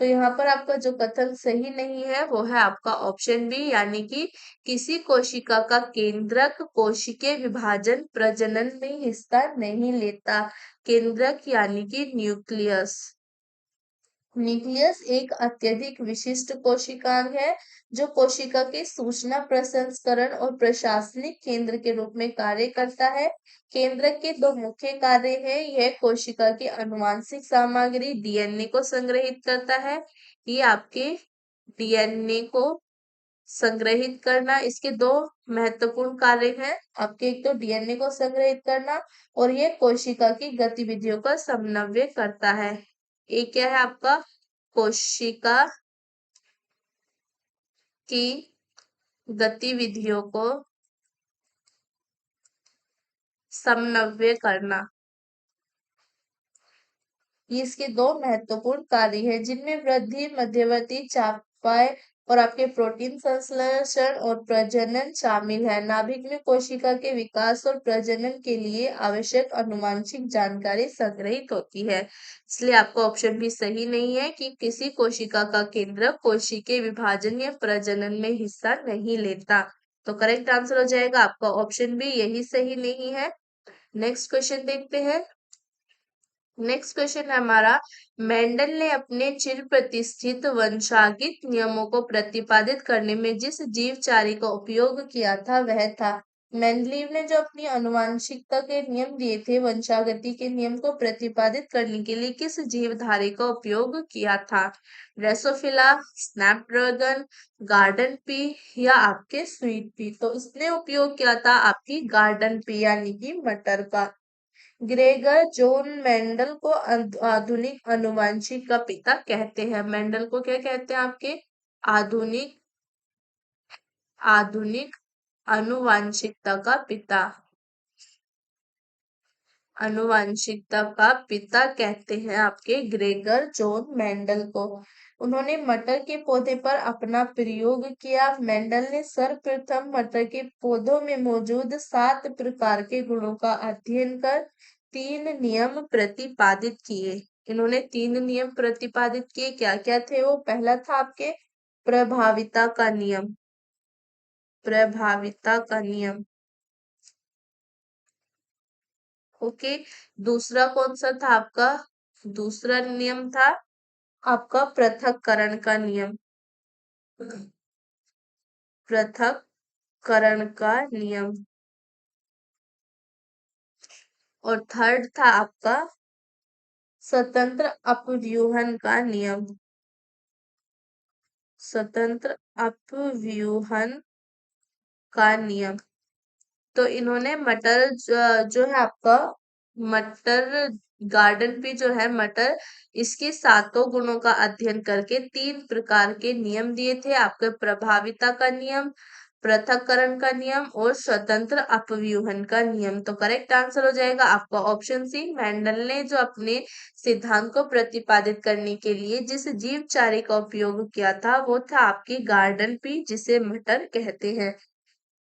तो यहाँ पर आपका जो कथन सही नहीं है वो है आपका ऑप्शन बी, यानी कि किसी कोशिका का केंद्रक कोशिकीय विभाजन प्रजनन में हिस्सा नहीं लेता। केंद्रक यानी कि न्यूक्लियस। न्यूक्लियस एक अत्यधिक विशिष्ट कोशिकांग है जो कोशिका के सूचना प्रसंस्करण और प्रशासनिक केंद्र के रूप में कार्य करता है। केंद्रक के दो मुख्य कार्य हैं। यह कोशिका की आनुवांशिक सामग्री डीएनए को संग्रहित करता है। ये आपके डीएनए को संग्रहित करना, इसके दो महत्वपूर्ण कार्य हैं आपके। एक तो डीएनए को संग्रहित करना और ये कोशिका की गतिविधियों का समन्वय करता है। एक क्या है आपका कोशिका की गतिविधियों को समन्वय करना। ये इसके दो महत्वपूर्ण कार्य है जिनमें वृद्धि, मध्यवर्ती चापाय और आपके प्रोटीन संश्लेषण और प्रजनन शामिल है। नाभिक में कोशिका के विकास और प्रजनन के लिए आवश्यक आनुवांशिक जानकारी संग्रहित होती है। इसलिए आपका ऑप्शन भी सही नहीं है कि किसी कोशिका का केंद्र कोशिकीय विभाजन या प्रजनन में हिस्सा नहीं लेता। तो करेक्ट आंसर हो जाएगा आपका ऑप्शन बी, यही सही नहीं है। नेक्स्ट क्वेश्चन देखते हैं। नेक्स्ट क्वेश्चन है हमारा, मेंडल ने अपने चिर प्रतिष्ठित वंशागत नियमों को प्रतिपादित करने में जिस जीवचारी का उपयोग किया था वह था। मेंडलीव ने जो अपनी आनुवांशिकता के नियम दिए थे, वंशागति के नियम को प्रतिपादित करने के लिए किस जीवधारी का उपयोग किया था। ड्रेसोफिला, स्नैपड्रैगन, गार्डन पी या आपके स्वीट पी। तो इसने उपयोग किया था आपकी गार्डन पी यानी कि मटर का। ग्रेगर जॉन मेंडल को आधुनिक आनुवंशिक का पिता कहते हैं। मेंडल को क्या कहते हैं आपके आधुनिक आधुनिक आनुवंशिकता का पिता। आनुवंशिकता का पिता कहते हैं आपके ग्रेगर जॉन मेंडल को। उन्होंने मटर के पौधे पर अपना प्रयोग किया। मेंडल ने सर्वप्रथम मटर के पौधों में मौजूद 7 प्रकार के गुणों का अध्ययन कर 3 नियम प्रतिपादित किए। इन्होंने 3 नियम प्रतिपादित किए। क्या क्या थे वो? पहला था आपके प्रभाविता का नियम। प्रभाविता का नियम, ओके। दूसरा कौन सा था आपका? दूसरा नियम था आपका पृथक्करण का नियम। पृथक्करण का नियम। और थर्ड था आपका स्वतंत्र अपव्यूहन का नियम। स्वतंत्र अपव्यूहन का नियम। तो इन्होंने मटर जो है आपका मटर गार्डन पे जो है मटर, इसके सातों गुणों का अध्ययन करके 3 प्रकार के नियम दिए थे आपके, प्रभाविता का नियम, पृथक्करण का नियम और स्वतंत्र अपव्यूहन का नियम। तो करेक्ट आंसर हो जाएगा आपका ऑप्शन सी। मेंडल ने जो अपने सिद्धांत को प्रतिपादित करने के लिए जिस जीव चारे का उपयोग किया था वो था आपकी गार्डन पी, जिसे मटर कहते हैं।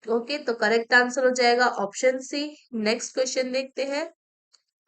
ओके, तो करेक्ट आंसर हो जाएगा ऑप्शन सी। नेक्स्ट क्वेश्चन देखते हैं।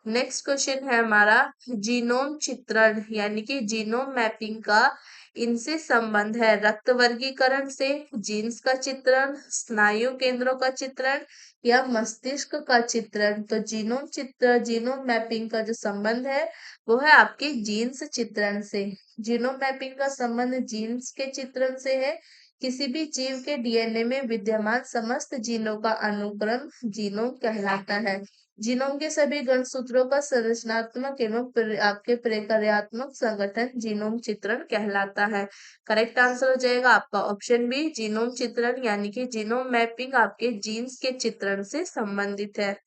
नेक्स्ट क्वेश्चन है हमारा जीनोम चित्रण यानी कि जीनोम मैपिंग का इनसे संबंध है, रक्त वर्गीकरण से, जीन्स का चित्रण, स्नायु केंद्रों का चित्रण या मस्तिष्क का चित्रण। तो जीनोम मैपिंग का जो संबंध है वो है आपके जीन्स चित्रण से। जीनोम मैपिंग का संबंध जीन्स के चित्रण से है। किसी भी जीव के डीएनए में विद्यमान समस्त जीनों का अनुक्रम जीनोम कहलाता है। जीनोम के सभी गुणसूत्रों का संरचनात्मक एवं आपके प्रक्रियात्मक संगठन जीनोम चित्रण कहलाता है। करेक्ट आंसर हो जाएगा आपका ऑप्शन बी, जीनोम चित्रण यानी कि जीनोम मैपिंग आपके जीन्स के चित्रण से संबंधित है।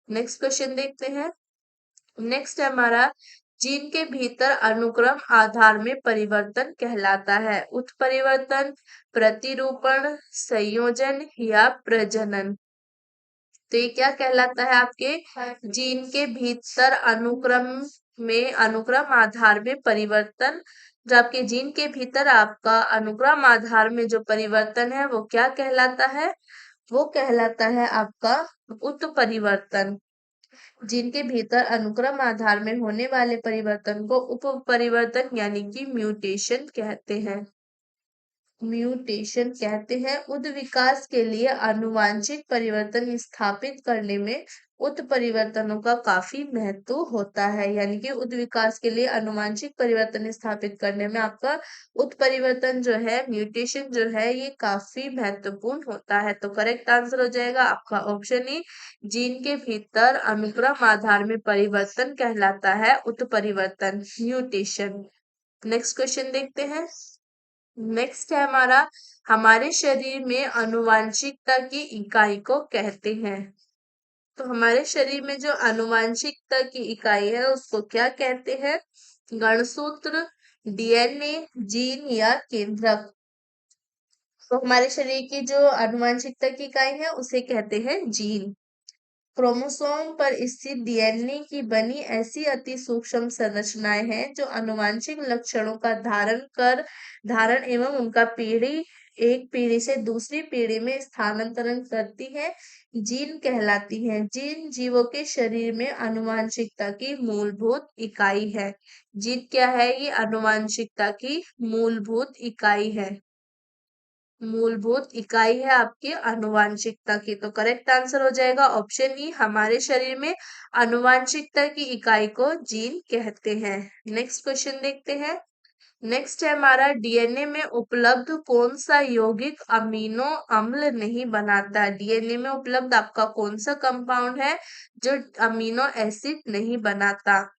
नेक्स्ट क्वेश्चन देखते हैं। नेक्स्ट है हमारा जीन के भीतर अनुक्रम आधार में परिवर्तन कहलाता है, उत्परिवर्तन, प्रतिरूपण, संयोजन या प्रजनन। तो ये क्या कहलाता है आपके जीन के भीतर अनुक्रम आधार में परिवर्तन। जो आपके जीन के भीतर आपका अनुक्रम आधार में जो परिवर्तन है वो क्या कहलाता है, वो कहलाता है आपका उत्परिवर्तन। जीन के भीतर अनुक्रम आधार में होने वाले परिवर्तन को उपपरिवर्तन यानी कि म्यूटेशन कहते हैं। म्यूटेशन कहते हैं। उत्विकास के लिए आनुवांशिक परिवर्तन स्थापित करने में उत्परिवर्तनों का काफी महत्व होता है, यानी कि उत्विकास के लिए आनुवांशिक परिवर्तन स्थापित करने में आपका उत्परिवर्तन जो है, म्यूटेशन जो है, ये काफी महत्वपूर्ण होता है। तो करेक्ट आंसर हो जाएगा आपका ऑप्शन ई, जीन के भीतर अनुक्रम आधार में परिवर्तन कहलाता है उत्परिवर्तन, म्यूटेशन। नेक्स्ट क्वेश्चन देखते हैं। नेक्स्ट है हमारा, हमारे शरीर में आनुवांशिकता की इकाई को कहते हैं। तो हमारे शरीर में जो आनुवांशिकता की इकाई है उसको क्या कहते हैं, गुणसूत्र, डीएनए, जीन या केंद्रक। तो हमारे शरीर की जो आनुवांशिकता की इकाई है उसे कहते हैं जीन। क्रोमोसोम पर स्थित डीएनए की बनी ऐसी अति सूक्ष्म संरचनाएं हैं जो आनुवांशिक लक्षणों का धारण एवं उनका एक पीढ़ी से दूसरी पीढ़ी में स्थानांतरण करती है, जीन कहलाती हैं। जीन जीवों के शरीर में आनुवांशिकता की मूलभूत इकाई है। जीन क्या है, ये आनुवांशिकता की मूलभूत इकाई है आपकी आनुवांशिकता की। तो करेक्ट आंसर हो जाएगा ऑप्शन ई, हमारे शरीर में आनुवांशिकता की इकाई को जीन कहते हैं। नेक्स्ट क्वेश्चन देखते हैं। नेक्स्ट है हमारा, डीएनए में उपलब्ध कौन सा यौगिक अमीनो अम्ल नहीं बनाता। डीएनए में उपलब्ध आपका कौन सा कंपाउंड है जो अमीनो एसिड नहीं बनाता।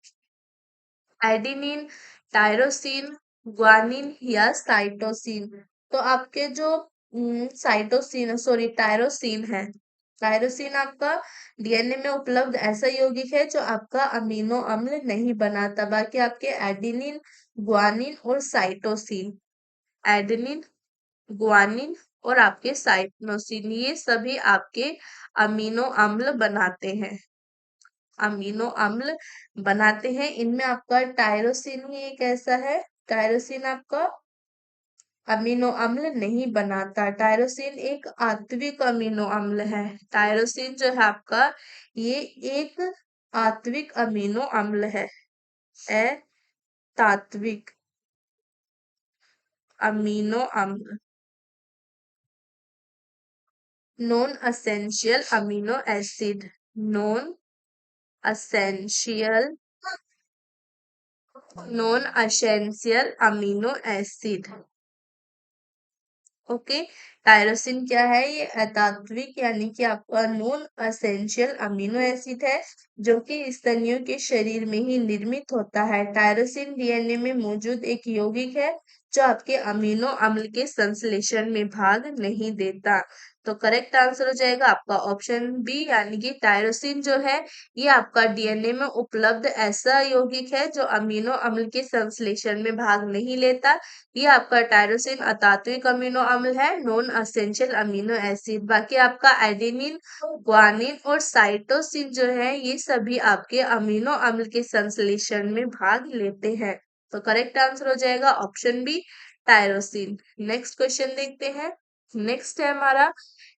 एडिनिन, टायरोसिन, ग्वानिन या साइटोसिन। तो आपके जो टायरोसिन है। टायरोसिन आपका डीएनए में उपलब्ध ऐसा यौगिक है जो आपका अमीनो अम्ल नहीं बनाता। बाकी आपके एडिनिन, ग्वानिन और साइटोसिन, एडेनिन, ग्वानिन और आपके साइटोसिन, ये सभी आपके अमीनो अम्ल बनाते हैं। इनमें आपका टायरोसिन ही एक ऐसा है, टायरोसिन आपका अमीनो अम्ल नहीं बनाता। टायरोसिन एक आत्विक अमीनो अम्ल है। टायरोसिन जो है आपका, ये एक आत्विक अमीनो अम्ल है, तात्विक अमीनो अम्ल, non essential amino acid, non essential amino acid. Okay, tyrosine क्या है, ये अतात्विक यानी कि आपका नॉन असेंशियल अमीनो एसिड है जो कि स्तनियों के शरीर में ही निर्मित होता है। टायरोसिन डीएनए में मौजूद एक यौगिक है जो आपके अमीनो अम्ल के संश्लेषण में भाग नहीं देता। तो करेक्ट आंसर हो जाएगा आपका ऑप्शन बी यानी कि टायरोसिन जो है ये आपका डीएनए में उपलब्ध ऐसा यौगिक है जो अमीनो अम्ल के संश्लेषण में भाग नहीं लेता। ये आपका टायरोसिन अतात्विक अमीनो अम्ल है, नॉन असेंशियल अमीनो एसिड। बाकी आपका एडेनिन, ग्वानिन और साइटोसिन जो है ये सभी आपके अमीनो अम्ल के संश्लेषण में भाग लेते हैं। तो करेक्ट आंसर हो जाएगा option B tyrosine. Next question देखते हैं। नेक्स्ट है हमारा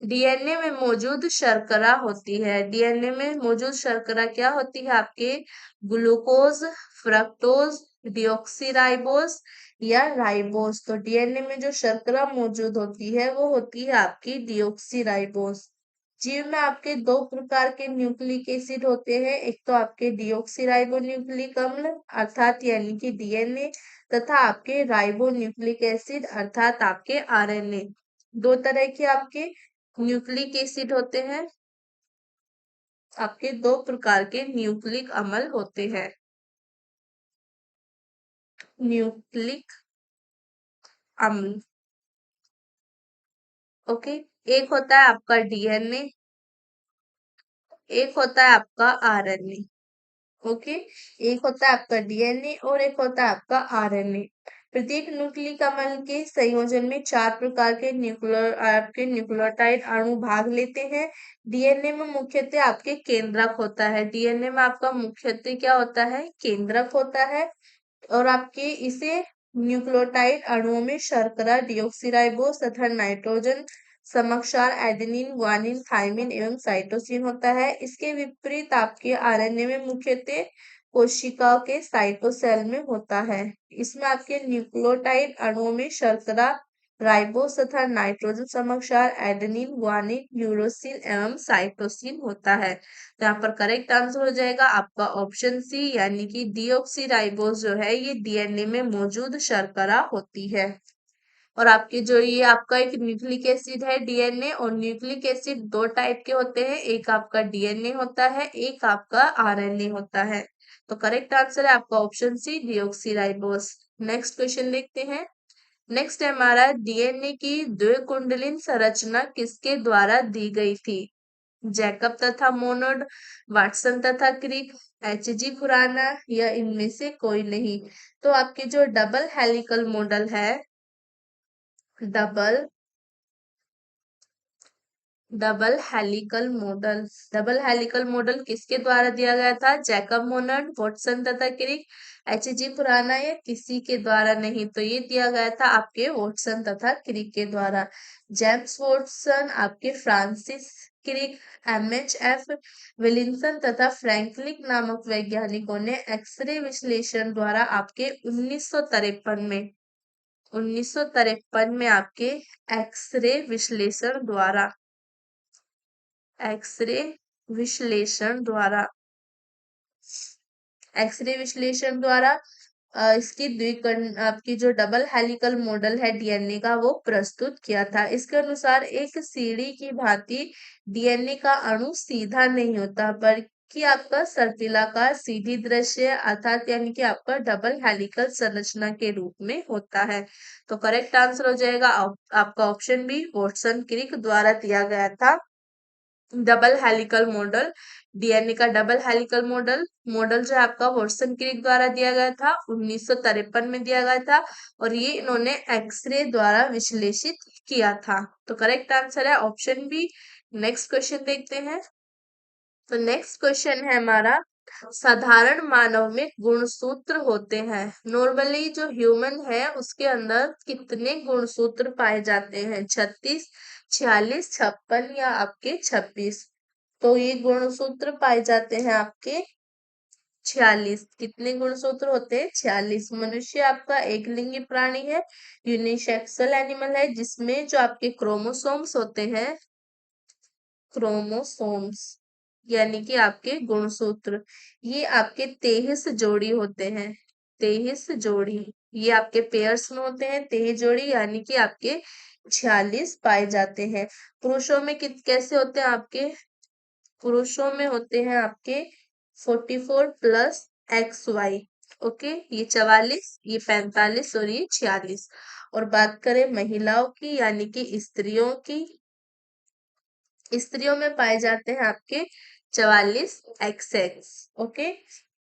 डीएनए में मौजूद शर्करा होती है। डीएनए में मौजूद शर्करा क्या होती है आपके? ग्लूकोज, फ्रक्टोज, डिऑक्सीराइबोस या राइबोस। तो डीएनए में जो शर्करा मौजूद होती है वो होती है आपकी डिऑक्सीराइबोस। जीव में आपके दो प्रकार के न्यूक्लिक एसिड होते हैं, एक तो आपके डिऑक्सीराइबो न्यूक्लिक अम्ल अर्थात यानी कि डीएनए, तथा आपके राइबो न्यूक्लिक एसिड अर्थात आपके आरएनए। दो तरह के आपके न्यूक्लिक एसिड होते हैं, आपके दो प्रकार के न्यूक्लिक अम्ल होते हैं। न्यूक्लिक अम्ल, ओके। एक होता है आपका डीएनए, एक होता है आपका आरएनए, ओके। एक होता है आपका डीएनए और एक होता है आपका आरएनए। प्रत्येक न्यूक्लिक अम्ल के संयोजन में चार प्रकार के आपके न्यूक्लियोटाइड अणु भाग लेते हैं। डीएनए में मुख्यतः आपके केंद्रक होता है। डीएनए में आपका मुख्यतः क्या होता है? केंद्रक होता है। और आपके इसे न्यूक्लियोटाइड अणुओं में शर्करा, डिऑक्सीराइबोस तथा नाइट्रोजन समक्षार एडेनिन, ग्वानिन, थाइमिन एवं साइटोसिन होता है। इसके विपरीत आपके आरएनए में मुख्यतः कोशिकाओं के साइटोसेल में होता है। इसमें आपके न्यूक्लियोटाइड अणुओं में शर्करा, राइबोस तथा नाइट्रोजन समक्षार एडेनिन, ग्वानिन, यूरोसिल एवं साइटोसिन होता है। तो यहाँ पर करेक्ट आंसर हो जाएगा आपका ऑप्शन सी यानी कि डीऑक्सीराइबोस जो है ये डीएनए में मौजूद शर्करा होती है। और आपके जो ये आपका एक न्यूक्लिक एसिड है डीएनए, और न्यूक्लिक एसिड दो टाइप के होते हैं, एक आपका डीएनए होता है, एक आपका आरएनए होता है। तो करेक्ट आंसर है आपका option C deoxyribose. Next question देखते हैं। नेक्स्ट है हमारा डीएनए की द्विकुंडलीन संरचना किसके द्वारा दी गई थी? जैकब तथा मोनोड, वाटसन तथा क्रिक, एचजी खुराना या इनमें से कोई नहीं। तो आपकी जो डबल हेलिकल मॉडल है, double double helical model, double helical model किसके द्वारा दिया गया था? जैकब मोनड, वॉटसन तथा क्रिक, एचजी खुराना या किसी के द्वारा नहीं। तो ये दिया गया था आपके वॉटसन तथा क्रिक के द्वारा। जेम्स वॉटसन, आपके फ्रांसिस क्रिक, एमएचएफ विलिंसन तथा फ्रैंकलिन नामक वैज्ञानिकों ने एक्सरे विश्लेषण द्वारा आपके 1953 में आपके एक्सरे विश्लेषण द्वारा एक्सरे विश्लेषण द्वारा इसकी द्विकर्ण आपकी जो डबल हेलिकल मॉडल है डीएनए का वो प्रस्तुत किया था। इसके अनुसार एक सीढ़ी की भांति डीएनए का अणु सीधा नहीं होता बल्कि आपका सर्पिलाकार सीधी दृश्य अर्थात यानी कि आपका डबल हेलिकल संरचना के रूप में होता है। तो करेक्ट आंसर हो जाएगा आपका ऑप्शन बी वॉटसन क्रिक द्वारा दिया गया था डबल हेलिकल मॉडल। डीएनए का डबल हेलिकल मॉडल मॉडल जो है आपका वॉटसन क्रिक द्वारा दिया गया था 1953 में दिया गया था, और ये इन्होंने एक्सरे द्वारा विश्लेषित किया था। तो करेक्ट आंसर है ऑप्शन बी। नेक्स्ट क्वेश्चन देखते हैं। तो नेक्स्ट क्वेश्चन है हमारा साधारण मानव में गुणसूत्र होते हैं। नॉर्मली जो ह्यूमन है उसके अंदर कितने गुणसूत्र पाए जाते हैं? 36, 46, 56 या आपके 26। तो ये गुणसूत्र पाए जाते हैं आपके 46। कितने गुणसूत्र होते हैं? 46। मनुष्य आपका एक लिंगी प्राणी है, यूनिसेक्सुअल एनिमल है, जिसमें जो आपके क्रोमोसोम्स होते हैं, क्रोमोसोम्स यानी कि आपके गुणसूत्र, ये आपके 23 जोड़ी होते हैं। 23 जोड़ी, ये आपके पेयर्स में होते हैं 23 जोड़ी यानी कि आपके 46 पाए जाते हैं। पुरुषों में कैसे होते हैं आपके? पुरुषों में होते हैं आपके 44 प्लस XY, ओके। ये 44, ये 45 और ये 46। और बात करें महिलाओं की यानी कि स्त्रियों की, स्त्रियों में पाए जाते हैं आपके 44 XX। ओके।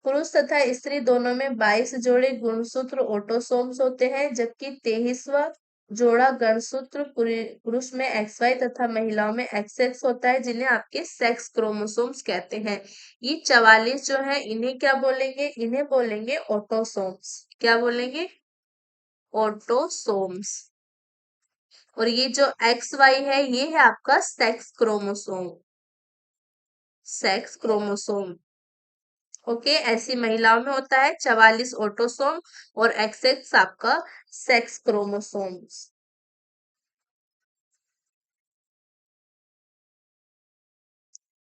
पुरुष तथा स्त्री दोनों में 22 जोड़े गुणसूत्र ऑटोसोम्स होते हैं, जबकि 23वां जोड़ा गुणसूत्र पुरुष में XY तथा महिलाओं में XX होता है, जिन्हें आपके सेक्स क्रोमोसोम्स कहते हैं। ये 44 जो है इन्हें क्या बोलेंगे? इन्हें बोलेंगे ऑटोसोम्स। क्या बोलेंगे? ऑटोसोम्स। और ये जो XY है ये है आपका sex chromosome. Sex chromosome. Okay. ऐसी महिलाओं में होता है 44 ऑटोसोम और XX आपका सेक्स क्रोमोसोम्स।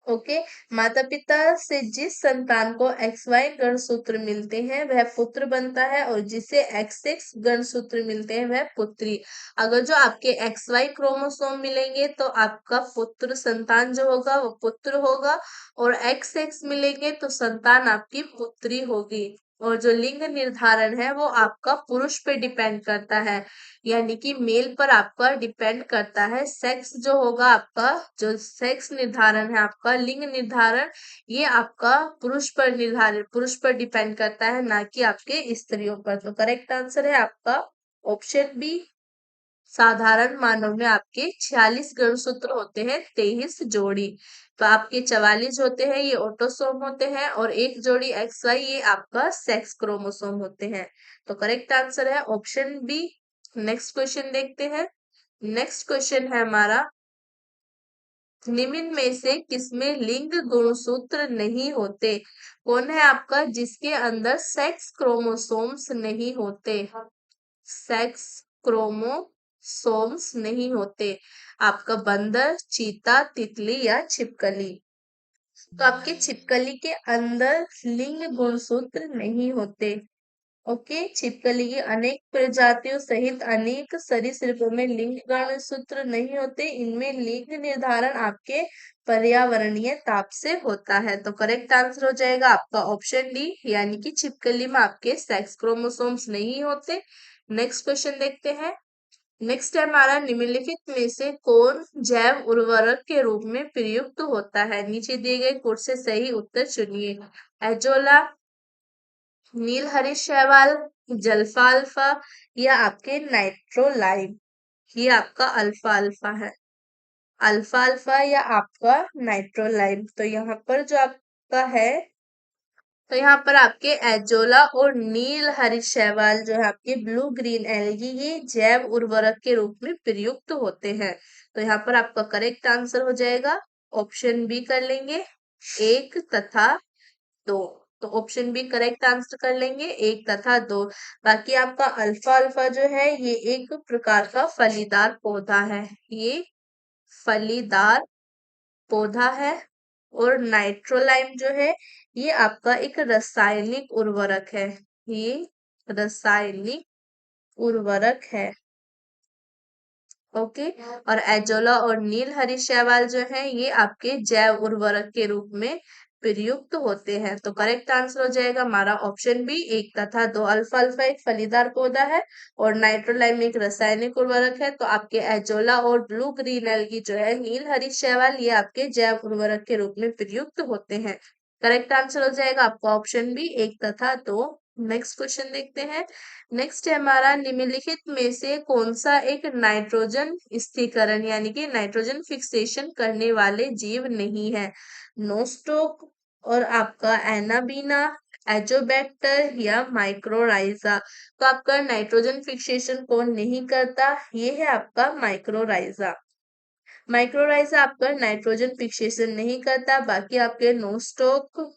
ओके। माता पिता से जिस संतान को XY गणसूत्र मिलते हैं वह पुत्र बनता है, और जिसे XX गणसूत्र मिलते हैं वह पुत्री। अगर जो आपके XY क्रोमोसोम मिलेंगे तो आपका पुत्र संतान जो होगा वो पुत्र होगा, और XX मिलेंगे तो संतान आपकी पुत्री होगी। और जो लिंग निर्धारण है वो आपका पुरुष पे डिपेंड करता है, यानी कि मेल पर आपका डिपेंड करता है। सेक्स जो होगा आपका, जो सेक्स निर्धारण है आपका लिंग निर्धारण, ये आपका पुरुष पर डिपेंड करता है, ना कि आपके स्त्रियों पर। तो करेक्ट आंसर है आपका ऑप्शन बी। साधारण मानव में आपके 46 गुणसूत्र होते हैं, 23 जोड़ी। तो आपके 44 होते हैं ये ऑटोसोम होते हैं, और एक जोड़ी XY ये आपका सेक्स क्रोमोसोम होते हैं। तो करेक्ट आंसर है ऑप्शन बी। नेक्स्ट क्वेश्चन देखते हैं। नेक्स्ट क्वेश्चन है हमारा, निम्न में से किसमें लिंग गुणसूत्र नहीं होते? कौन है आपका जिसके अंदर सेक्स क्रोमोसोम्स नहीं होते? सेक्स क्रोमोसोम्स नहीं होते। आपका बंदर, चीता, तितली या छिपकली। तो आपके छिपकली के अंदर लिंग गुणसूत्र नहीं होते। ओके। छिपकली की अनेक प्रजातियों सहित अनेक सरीसृपों में लिंग गुणसूत्र नहीं होते। इनमें लिंग निर्धारण आपके पर्यावरणीय ताप से होता है। तो करेक्ट आंसर हो जाएगा आपका ऑप्शन डी, यानी कि छिपकली में आपके सेक्स क्रोमोसोम्स नहीं होते। नेक्स्ट क्वेश्चन देखते हैं। नेक्स्ट है हमारा, निम्नलिखित में से कौन जैव उर्वरक के रूप में प्रयुक्त होता है? नीचे दिए गए कोड से सही उत्तर चुनिए। एजोला, नील हरीश शैवाल, जल्फा अल्फा या आपके नाइट्रोलाइम। ये आपका अल्फा अल्फा है। अल्फा अल्फा या आपका नाइट्रोलाइम। तो यहाँ पर जो आपका है, तो यहाँ पर आपके एजोला और नील हरित शैवाल जो है आपके ब्लू ग्रीन एल्गी, ये जैव उर्वरक के रूप में प्रयुक्त होते हैं। तो यहाँ पर आपका करेक्ट आंसर हो जाएगा ऑप्शन बी कर लेंगे, 1 तथा 2। तो ऑप्शन बी करेक्ट आंसर कर लेंगे, 1 तथा 2। बाकी आपका अल्फा अल्फा जो है ये एक प्रकार का फलीदार पौधा है। ये फलीदार पौधा है। और नाइट्रोलाइम जो है ये आपका एक रासायनिक उर्वरक है। ये रासायनिक उर्वरक है। ओके। और एजोला और नील हरी शैवाल जो है ये आपके जैव उर्वरक के रूप में प्रयुक्त होते हैं। तो करेक्ट आंसर हो जाएगा हमारा ऑप्शन बी, 1 तथा 2। अल्फा अल्फा एक फलीदार पौधा है और नाइट्रोलाइम एक रासायनिक उर्वरक है। तो आपके एजोला और ब्लू ग्रीन एल्गी जो है नील हरी शैवाल, ये आपके जैव उर्वरक के रूप में प्रयुक्त होते हैं। करेक्ट आंसर हो जाएगा आपका ऑप्शन बी, 1 तथा 2। नेक्स्ट क्वेश्चन देखते हैं। नेक्स्ट है हमारा, निम्नलिखित में से कौन सा एक नाइट्रोजन स्थिरीकरण यानी कि नाइट्रोजन फिक्सेशन करने वाले जीव नहीं है? नोस्टोक, और आपका एनाबीना, एजोबैक्टर या माइक्रोराइजा। तो आपका नाइट्रोजन फिक्सेशन कौन नहीं करता? ये है आपका माइक्रोराइजा। माइक्रोराइजा आपका नाइट्रोजन फिक्सेशन नहीं करता। बाकी आपके नोस्टोक,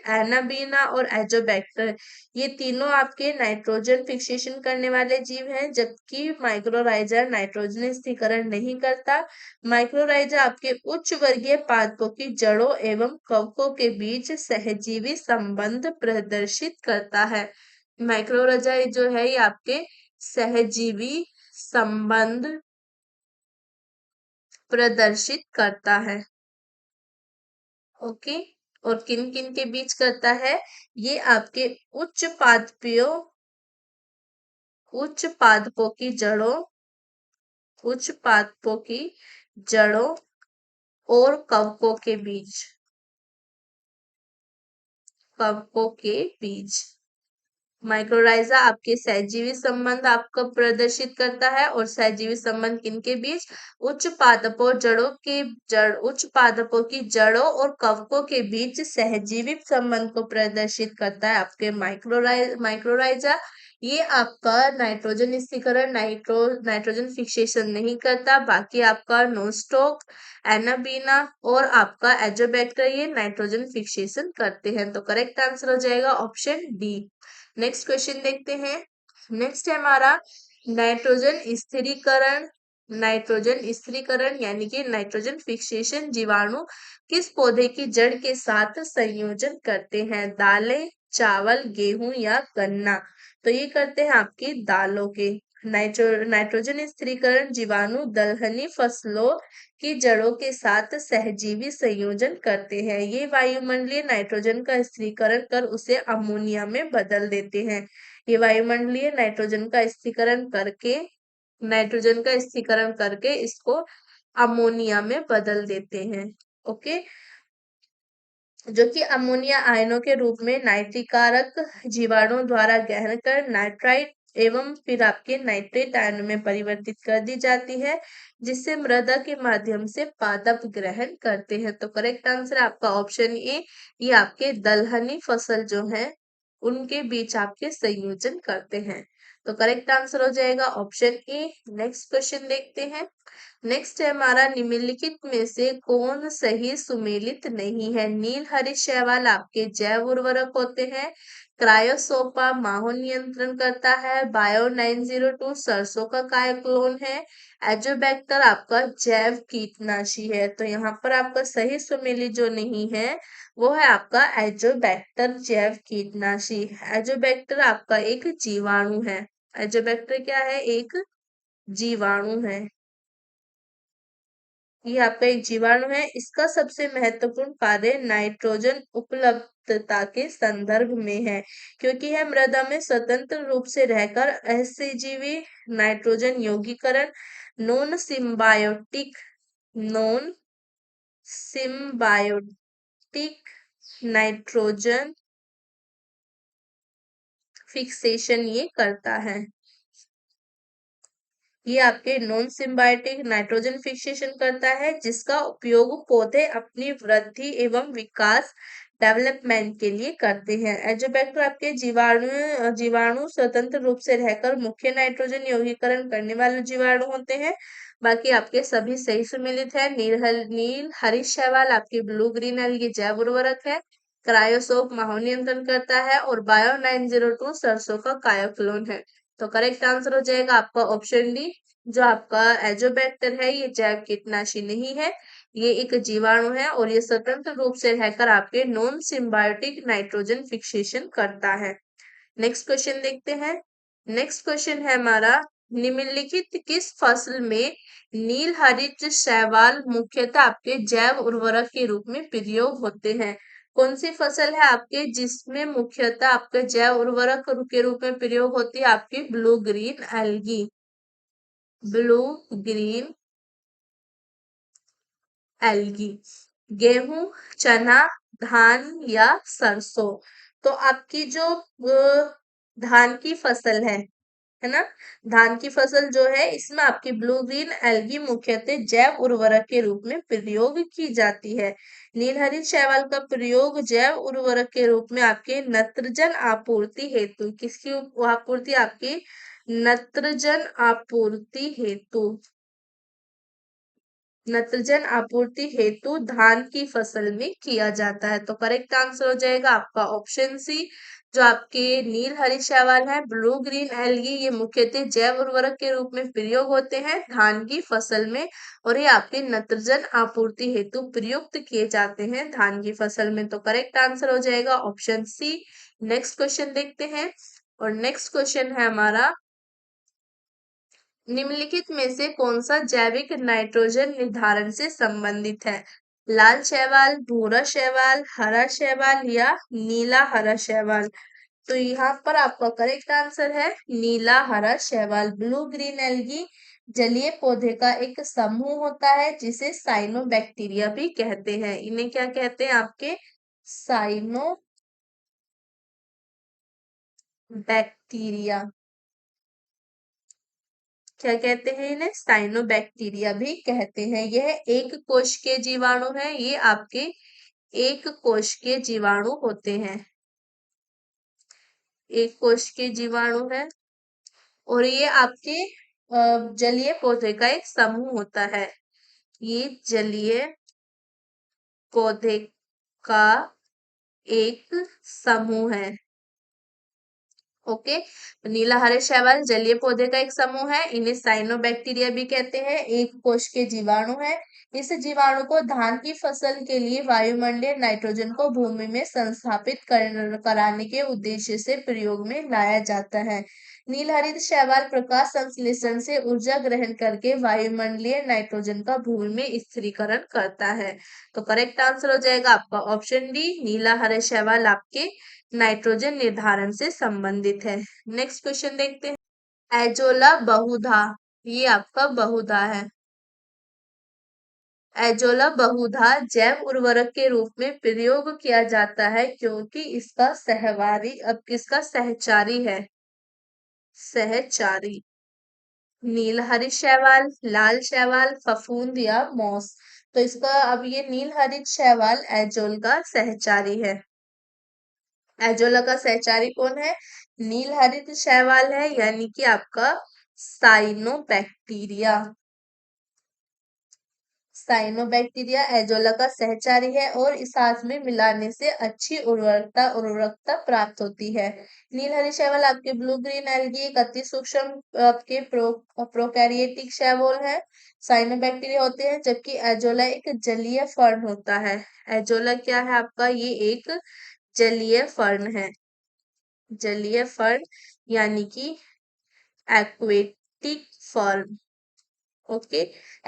एनाबीना और एजोबैक्टर, ये तीनों आपके नाइट्रोजन फिक्सेशन करने वाले जीव हैं, जबकि माइक्रोराइजा नाइट्रोजन स्थिरीकरण नहीं करता। माइक्रोराइजा आपके उच्च वर्गीय पादपों की जड़ों एवं कवकों के बीच सहजीवी संबंध प्रदर्शित करता है। माइक्रोराइजा जो है ये आपके सहजीवी संबंध प्रदर्शित करता है। ओके। और किन किन के बीच करता है? ये आपके उच्च पादपों की जड़ों और कवकों के बीच, कवकों के बीच। माइक्रोराइजा आपके सहजीवी संबंध आपका प्रदर्शित करता है, और सहजीवी संबंध किनके बीच? उच्च पादपों जड़ों के उच्च पादपों की जड़ों और कवकों के बीच सहजीवी संबंध को प्रदर्शित करता है आपके माइक्रोराइजा। ये आपका नाइट्रोजन स्थिरीकरण, नाइट्रोजन फिक्सेशन नहीं करता। बाकी आपका नोस्टोक, एनाबीना और आपका एजोबैक्टर ये नाइट्रोजन फिक्सेशन करते हैं। तो करेक्ट आंसर हो जाएगा ऑप्शन डी। नेक्स्ट क्वेश्चन देखते हैं। नेक्स्ट है हमारा नाइट्रोजन स्थिरीकरण। नाइट्रोजन स्थिरीकरण यानी कि नाइट्रोजन फिक्सेशन जीवाणु किस पौधे की जड़ के साथ संयोजन करते हैं? दालें, चावल, गेहूं या गन्ना? तो ये करते हैं आपकी दालों के। नाइट्रोजन स्थिरीकरण जीवाणु दलहनी फसलों की जड़ों के साथ सहजीवी संयोजन करते हैं। ये वायुमंडलीय नाइट्रोजन का स्थिरीकरण कर उसे अमोनिया में बदल देते हैं। ये वायुमंडलीय नाइट्रोजन का स्थिरीकरण करके इसको अमोनिया में बदल देते हैं। ओके, जो कि अमोनिया आयनों के रूप में नाइट्रिकारक जीवाणुओं द्वारा गहन कर नाइट्राइट एवं फिर आपके नाइट्रेट आयनों में परिवर्तित कर दी जाती है, जिससे मृदा के माध्यम से पादप ग्रहण करते हैं। तो करेक्ट आंसर आपका ऑप्शन ए, ये आपके दलहनी फसल जो है उनके बीच आपके संयोजन करते हैं। तो करेक्ट आंसर हो जाएगा ऑप्शन ए। नेक्स्ट क्वेश्चन देखते हैं। नेक्स्ट है हमारा निम्नलिखित में से कौन सही सुमेलित नहीं है? नील हरित शैवाल आपके जैव उर्वरक होते हैं। क्रायोसोपा माहो नियंत्रण करता है। बायो 902 सरसों का कायक्लोन है। एजोबैक्टर आपका जैव कीटनाशी है। तो यहाँ पर आपका सही सुमेलित जो नहीं है वो है आपका एजोबैक्टर जैव कीटनाशी। एजोबैक्टर आपका एक जीवाणु है। एजोबैक्टर क्या है? एक जीवाणु है। ये आपका एक जीवाणु है। इसका सबसे महत्वपूर्ण कार्य नाइट्रोजन उपलब्धता के संदर्भ में है, क्योंकि यह मृदा में स्वतंत्र रूप से रहकर असहजीवी नाइट्रोजन यौगीकरण नॉन सिम्बायोटिक नाइट्रोजन फिक्सेशन ये करता है। ये आपके नॉन सिम्बायोटिक नाइट्रोजन फिक्सेशन करता है, जिसका उपयोग पौधे अपनी वृद्धि एवं विकास डेवलपमेंट के लिए करते हैं। एजोबैक्टर आपके जीवाणु स्वतंत्र रूप से रहकर मुख्य नाइट्रोजन यौगीकरण करने वाले जीवाणु होते हैं। बाकी आपके सभी सही सुमेलित है। नील हरित शैवाल आपकी ब्लू ग्रीन एल्गी जैव उर्वरक है। क्रायोसोप माहो नियंत्रण करता है, और बायो 902 सरसों का कायोक्लोन है। तो करेक्ट आंसर हो जाएगा आपका ऑप्शन डी। जो आपका एजोबैक्टर है ये जैव कीटनाशी नहीं है, ये एक जीवाणु है, और ये स्वतंत्र रूप से रहकर आपके नॉन सिम्बायोटिक नाइट्रोजन फिक्सेशन करता है। नेक्स्ट क्वेश्चन देखते हैं। नेक्स्ट क्वेश्चन है हमारा निम्नलिखित किस फसल में नील हरित शैवाल मुख्यतः आपके जैव उर्वरक के रूप में प्रयोग होते हैं? कौन सी फसल है आपके जिसमें मुख्यतः आपके जैव उर्वरक के रूप में प्रयोग होती है? आपकी blue green algae. Blue green algae. गेहूं, चना, धान या सरसों? तो आपकी जो धान की फसल है ना, धान की फसल जो है इसमें आपकी ब्लू ग्रीन एल्गी मुख्यतः जैव उर्वरक के रूप में प्रयोग की जाती है। नीलहरित शैवाल का प्रयोग जैव उर्वरक के रूप में आपके नत्रजन आपूर्ति हेतु, किसकी आपूर्ति? आपकी नत्रजन आपूर्ति हेतु, नत्रजन आपूर्ति हेतु धान की फसल में किया जाता है। तो करेक्ट आंसर हो जाएगा आपका ऑप्शन सी। जो आपके नील हरित शैवाल है ब्लू ग्रीन एल्गी, ये मुख्यतः जैव उर्वरक के रूप में प्रयोग होते हैं धान की फसल में, और ये आपके नत्रजन आपूर्ति हेतु प्रयुक्त किए जाते हैं धान की फसल में। तो करेक्ट आंसर हो जाएगा ऑप्शन सी। नेक्स्ट क्वेश्चन देखते हैं। और नेक्स्ट क्वेश्चन है हमारा निम्नलिखित में से कौन सा जैविक नाइट्रोजन निर्धारण से संबंधित है? लाल शैवाल, भूरा शैवाल, हरा शैवाल या नीला हरा शैवाल? तो यहाँ पर आपका करेक्ट आंसर है नीला हरा शैवाल। ब्लू ग्रीन एल्गी जलीय पौधे का एक समूह होता है जिसे साइनोबैक्टीरिया भी कहते हैं। इन्हें क्या कहते हैं आपके? साइनोबैक्टीरिया। क्या कहते हैं इन्हें? साइनोबैक्टीरिया भी कहते हैं। यह एक कोश के जीवाणु है। ये आपके एक कोश के जीवाणु होते हैं। एक कोश के जीवाणु है और ये आपके जलीय पौधे का एक समूह होता है। ये जलीय पौधे का एक समूह है। ओके। नीला हरे शैवाल जलीय पौधे का एक समूह है। इन्हें साइनोबैक्टीरिया भी कहते हैं। एक कोश के जीवाणु है। इस जीवाणु को धान की फसल के लिए वायुमंडलीय नाइट्रोजन को भूमि में संस्थापित कराने के उद्देश्य से प्रयोग में लाया जाता है। नीलहरित शैवाल प्रकाश संश्लेषण से ऊर्जा ग्रहण करके वायुमंडलीय नाइट्रोजन का भूमि में स्थिरीकरण करता है। तो करेक्ट आंसर हो जाएगा आपका ऑप्शन डी, नीला हरे शैवाल आपके नाइट्रोजन निर्धारण से संबंधित है। नेक्स्ट क्वेश्चन देखते हैं। एजोला बहुधा, ये आपका बहुधा है। एजोला बहुधा जैव उर्वरक के रूप में प्रयोग किया जाता है क्योंकि इसका सहचारी है। सहचारी। नीलहरित शैवाल, लाल शैवाल, फफूंद या मॉस। तो इसका अब ये नीलहरित शैवाल एजोल का सहचारी है। एजोला का सहचारी कौन है? नीलहरित शैवाल है, यानी कि आपका साइनोबैक्टीरिया। साइनोबैक्टीरिया एजोला का सहचारी है और इस साथ में मिलाने से अच्छी उर्वरकता प्राप्त होती है। नीलहरी शैवाल आपके ब्लू ग्रीन एल्गी एक अति सूक्ष्म आपके प्रोकैरियोटिक शैवाल है। साइनोबैक्टीरिया होते हैं, जबकि एजोला एक जलीय फर्न होता है। एजोला क्या है आपका? ये एक जलीय फर्न है। जलीय फर्न यानी कि aquatic fern. Okay.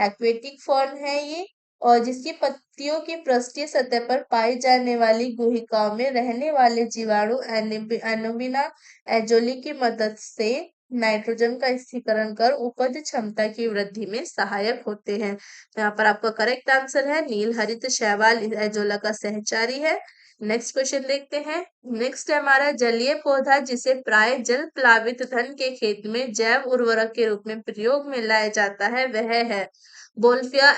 Aquatic fern है ये, और जिसकी पत्तियों की पृष्ठीय सतह पर पाई जाने वाली गुहिकाओं में रहने वाले जीवाणु एनोबिना एजोली की मदद से नाइट्रोजन का स्थिरीकरण कर उपज क्षमता की वृद्धि में सहायक होते हैं। तो यहाँ पर आपका करेक्ट आंसर है नीलहरित शैवाल एजोला का सहचारी है। नेक्स्ट क्वेश्चन देखते हैं। नेक्स्ट है हमारा जलीय पौधा जिसे प्राय जल प्लावित धन के खेत में जैव उर्वरक के रूप में प्रयोग में लाया जाता है, वह है बोल्फिया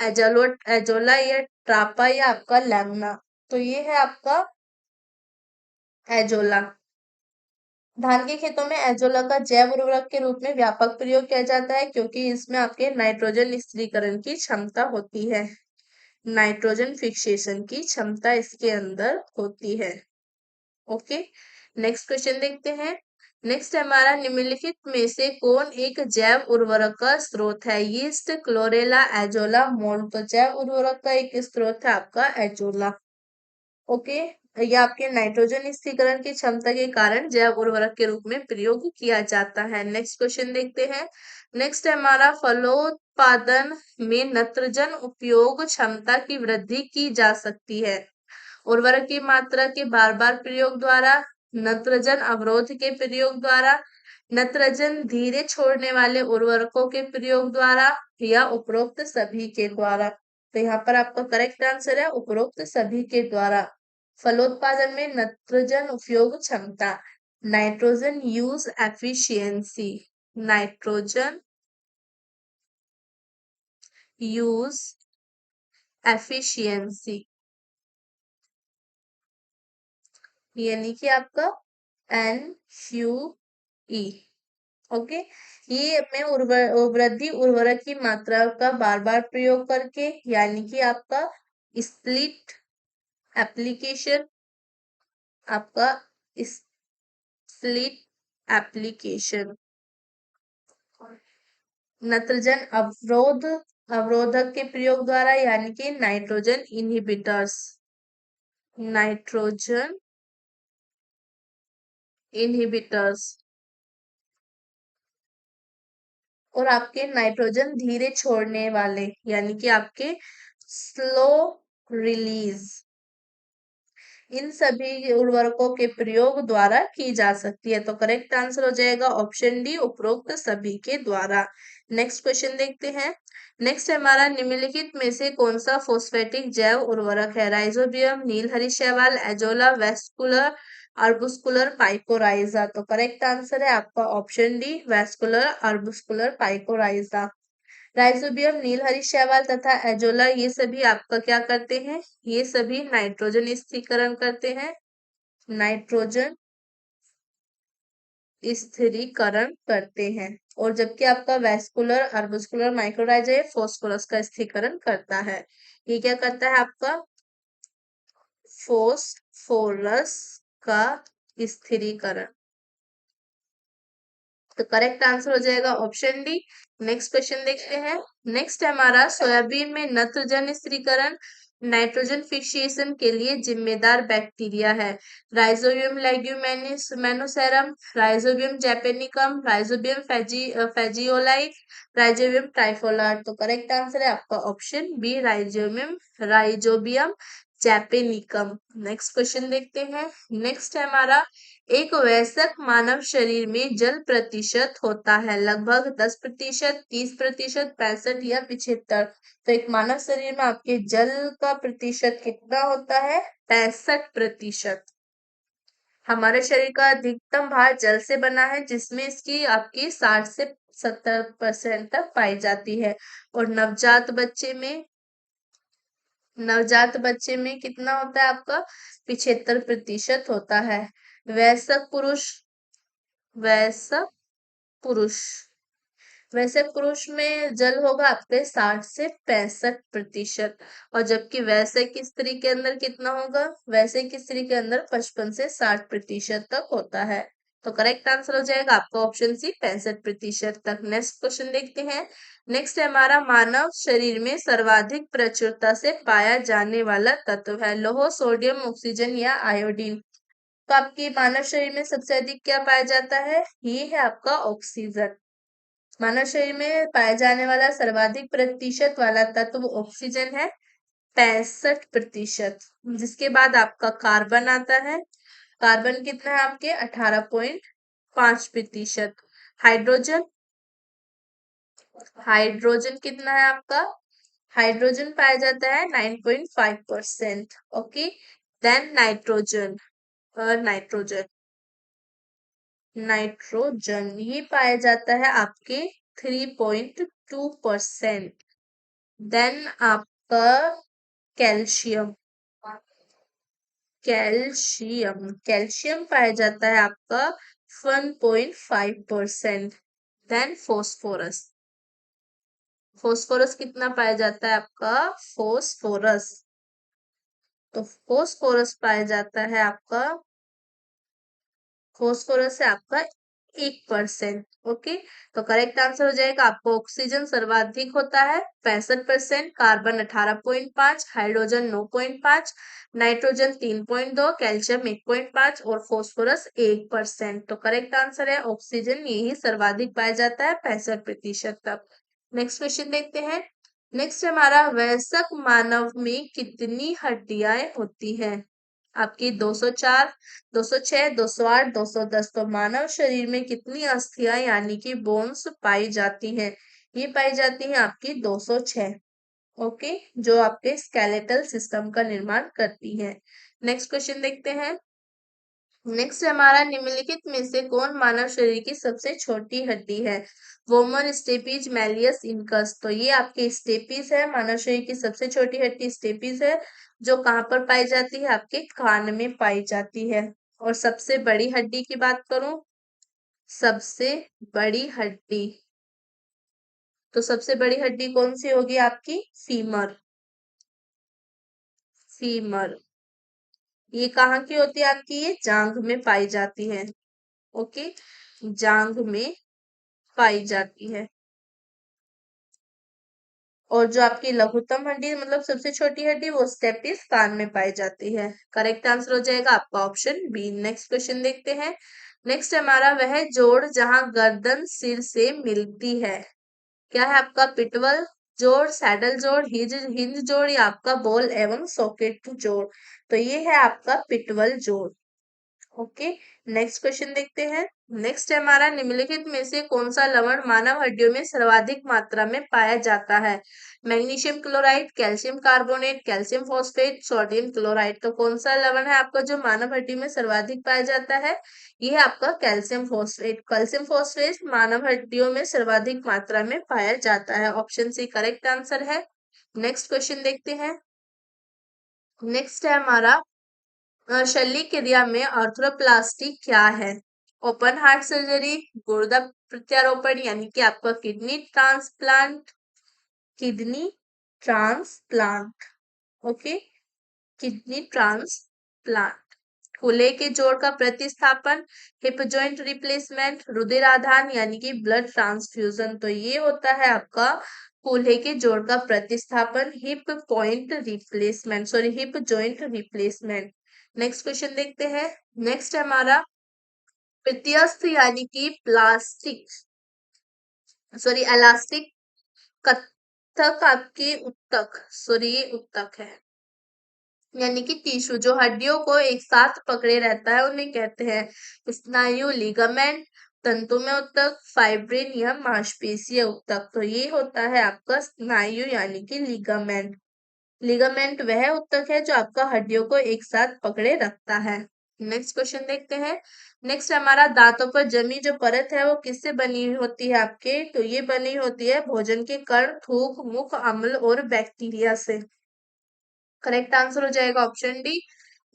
एजोला या ट्रापा या आपका लैंगना। तो ये है आपका एजोला। धान के खेतों में एजोला का जैव उर्वरक के रूप में व्यापक प्रयोग किया जाता है क्योंकि इसमें आपके नाइट्रोजन स्थिरीकरण की क्षमता होती है। नाइट्रोजन फिक्सेशन की क्षमता इसके अंदर होती है। ओके। नेक्स्ट क्वेश्चन देखते हैं। नेक्स्ट हमारा निम्नलिखित में से कौन एक जैव उर्वरक का स्रोत है? Yeast, chlorella, azolla, mould. तो जैव उर्वरक का एक स्रोत है आपका एजोला। ओके। ये आपके नाइट्रोजन स्थिरीकरण की क्षमता के कारण जैव उर्वरक के रूप में प्रयोग किया जाता है। नेक्स्ट क्वेश्चन देखते हैं। नेक्स्ट है हमारा फलोत्पादन में नत्रजन उपयोग क्षमता की वृद्धि की जा सकती है। उर्वरक की मात्रा के बार बार प्रयोग द्वारा, नत्रजन अवरोध के प्रयोग द्वारा, नत्रजन धीरे छोड़ने वाले उर्वरकों के प्रयोग द्वारा या उपरोक्त सभी के द्वारा। तो यहाँ पर आपका करेक्ट आंसर है उपरोक्त सभी के द्वारा। फलोत्पादन में नत्रजन उपयोग क्षमता, nitrogen use efficiency. Nitrogen use efficiency यानी कि आपका NUE। ओके। ये में वृद्धि उर्वरक की मात्रा का बार बार प्रयोग करके, यानी कि आपका स्प्लिट एप्लीकेशन, आपका स्प्लिट एप्लीकेशन। नत्रजन अवरोधक के प्रयोग द्वारा, यानी कि नाइट्रोजन इनहिबिटर्स। Nitrogen inhibitors. और आपके नाइट्रोजन धीरे छोड़ने वाले, यानी कि आपके स्लो रिलीज। इन सभी उर्वरकों के प्रयोग द्वारा की जा सकती है। तो करेक्ट आंसर हो जाएगा ऑप्शन डी, उपरोक्त सभी के द्वारा। नेक्स्ट क्वेश्चन देखते हैं। नेक्स्ट हमारा, निम्नलिखित में से कौन सा फोस्फेटिक जैव उर्वरक है? राइजोबियम, नील हरी शैवाल, एजोला, वेस्कुलर, अर्बुस्कुलर, पाइकोराइजा। तो करेक्ट आंसर है आपका ऑप्शन डी, वेस्कुलर अर्बुस्कुलर पाइकोराइजा। राइजोबियम, नील हरी शैवाल तथा एजोला, ये सभी आपका क्या करते हैं? ये सभी नाइट्रोजन स्थिरीकरण करते हैं, नाइट्रोजन स्थिरीकरण करते हैं। और जबकि आपका वेस्कुलर अर्बुस्कुलर माइक्रोराइजा ये फास्फोरस का स्थिरीकरण करता है। ये क्या करता है आपका? फास्फोरस का स्थिरीकरण। तो करेक्ट आंसर हो जाएगा ऑप्शन डी। नेक्स्ट क्वेश्चन देखते हैं। नेक्स्ट हमारा, सोयाबीन में नत्रजन स्थिरीकरण, नाइट्रोजन फिक्सेशन के लिए जिम्मेदार बैक्टीरिया है? Rhizobium leguminosarum, rhizobium japonicum, rhizobium phaseoli, rhizobium trifolii. तो करेक्ट आंसर है आपका option B, rhizobium japonicum. Next question देखते हैं। नेक्स्ट है हमारा, एक वयस्क मानव शरीर में जल प्रतिशत होता है लगभग 10%, 30%, 65 या 75। तो एक मानव शरीर में आपके जल का प्रतिशत कितना होता है? 65%। हमारे शरीर का अधिकतम भार जल से बना है, जिसमें इसकी आपकी 60 से 70% तक पाई जाती है। और नवजात बच्चे में कितना होता है आपका? 75% होता है। वयस्क पुरुष वयस्क पुरुष वयस्क पुरुष में जल होगा आपके 60 से 65%। और जबकि वयस्क स्त्री के अंदर कितना होगा? वयस्क स्त्री के अंदर 55 से 60% तक होता है। तो करेक्ट आंसर हो जाएगा आपका ऑप्शन सी, 65% तक। नेक्स्ट क्वेश्चन देखते हैं। नेक्स्ट है हमारा, मानव शरीर में सर्वाधिक प्रचुरता से पाया जाने वाला तत्व है? लौह, सोडियम, ऑक्सीजन या आयोडीन। तो आपके मानव शरीर में सबसे अधिक क्या पाया जाता है? ये है आपका ऑक्सीजन। मानव शरीर में पाए जाने वाला सर्वाधिक प्रतिशत वाला तत्व ऑक्सीजन है, 65%। जिसके बाद आपका कार्बन आता है। कार्बन कितना है आपके? 18.5%। हाइड्रोजन हाइड्रोजन कितना है आपका? हाइड्रोजन पाया जाता है 9.5%। ओके। देन नाइट्रोजन ये पाया जाता है आपके 3.2%। देन आपका कैल्शियम कैल्शियम पाया जाता है आपका 1.5%। देन फोस्फोरस कितना पाया जाता है आपका? तो फोस्फोरस पाया जाता है आपका, फास्फोरस है आपका 1%। ओके। तो करेक्ट आंसर हो जाएगा आपको, ऑक्सीजन सर्वाधिक होता है 65%, कार्बन 18.5, हाइड्रोजन 9.5, नाइट्रोजन 3.2, कैल्शियम 1.5 और फास्फोरस 1%। तो करेक्ट आंसर है ऑक्सीजन, यही सर्वाधिक पाया जाता है 65% तक। नेक्स्ट क्वेश्चन देखते हैं। नेक्स्ट हमारा, वयस्क मानव में कितनी हड्डियां होती हैं? आपकी 204, 206, 208, 210। तो मानव शरीर में कितनी अस्थियां यानी कि बोन्स पाई जाती हैं? ये पाई जाती हैं आपकी 206। ओके। जो आपके स्केलेटल सिस्टम का निर्माण करती हैं। नेक्स्ट क्वेश्चन देखते हैं। नेक्स्ट हमारा, निम्नलिखित में से कौन मानव शरीर की सबसे छोटी हड्डी है? Vomer, stapes, malleus, incus. तो ये आपके स्टेपीज है, मानव शरीर की सबसे छोटी हड्डी स्टेपीज है, जो कहाँ पर पाई जाती है? आपके कान में पाई जाती है। और सबसे बड़ी हड्डी की बात करूं, सबसे बड़ी हड्डी, तो सबसे बड़ी हड्डी कौन सी होगी आपकी? फीमर। ये कहाँ की होती है आपकी? ये जांघ में पाई जाती है। ओके। जांघ में पाई जाती है। और जो आपकी लघुत्तम हड्डी मतलब सबसे छोटी हड्डी, वो स्टेपिस कान में पाई जाती है। करेक्ट आंसर हो जाएगा आपका ऑप्शन बी। नेक्स्ट क्वेश्चन देखते हैं। नेक्स्ट हमारा, वह जोड़ जहां गर्दन सिर से मिलती है? क्या है आपका? पिटवल, जोड़, सैडल जोड़, हिंज जोड़ या आपका बॉल एवं सॉकेट जोड़। तो ये है आपका पिटवल जोड़। ओके, नेक्स्ट क्वेश्चन देखते हैं। नेक्स्ट है हमारा, निम्नलिखित में से कौन सा लवण मानव हड्डियों में सर्वाधिक मात्रा में पाया जाता है? Magnesium chloride, calcium carbonate, calcium phosphate, sodium chloride. तो कौन सा लवण है आपका जो मानव हड्डी में सर्वाधिक पाया जाता है? ये है आपका कैल्शियम फॉस्फेट। कैल्शियम फॉस्फेट मानव हड्डियों में सर्वाधिक मात्रा में पाया जाता है। ऑप्शन सी करेक्ट आंसर है। नेक्स्ट क्वेश्चन देखते हैं। नेक्स्ट है हमारा, शल्य क्रिया में आर्थ्रोप्लास्टी क्या है? ओपन हार्ट सर्जरी, गुर्दा प्रत्यारोपण यानी कि आपका kidney transplant, kidney transplant. Okay, kidney transplant. कूल्हे के जोड़ का प्रतिस्थापन, हिप जॉइंट रिप्लेसमेंट, रुधिर आदान यानी कि ब्लड ट्रांसफ्यूजन। तो ये होता है आपका कूल्हे के जोड़ का प्रतिस्थापन, hip joint replacement. Next question देखते हैं। नेक्स्ट है हमारा, प्रत्यस्थ यानी कि एलास्टिक कथक आपकी उत्तक, ये उत्तक है यानी कि टिश्यू जो हड्डियों को एक साथ पकड़े रहता है उन्हें कहते हैं स्नायु, लिगामेंट, तंतु में उत्तक, फाइब्रिन या मांसपेशीय उत्तक। तो ये होता है आपका स्नायु यानी कि लिगामेंट। लिगामेंट वह उत्तक है जो आपका हड्डियों को एक साथ पकड़े रखता है। नेक्स्ट क्वेश्चन देखते हैं। नेक्स्ट हमारा, दांतों पर जमी जो परत है वो किससे बनी होती है आपके? तो ये बनी होती है भोजन के कण, थूक, मुख अम्ल और बैक्टीरिया से। करेक्ट आंसर हो जाएगा ऑप्शन डी।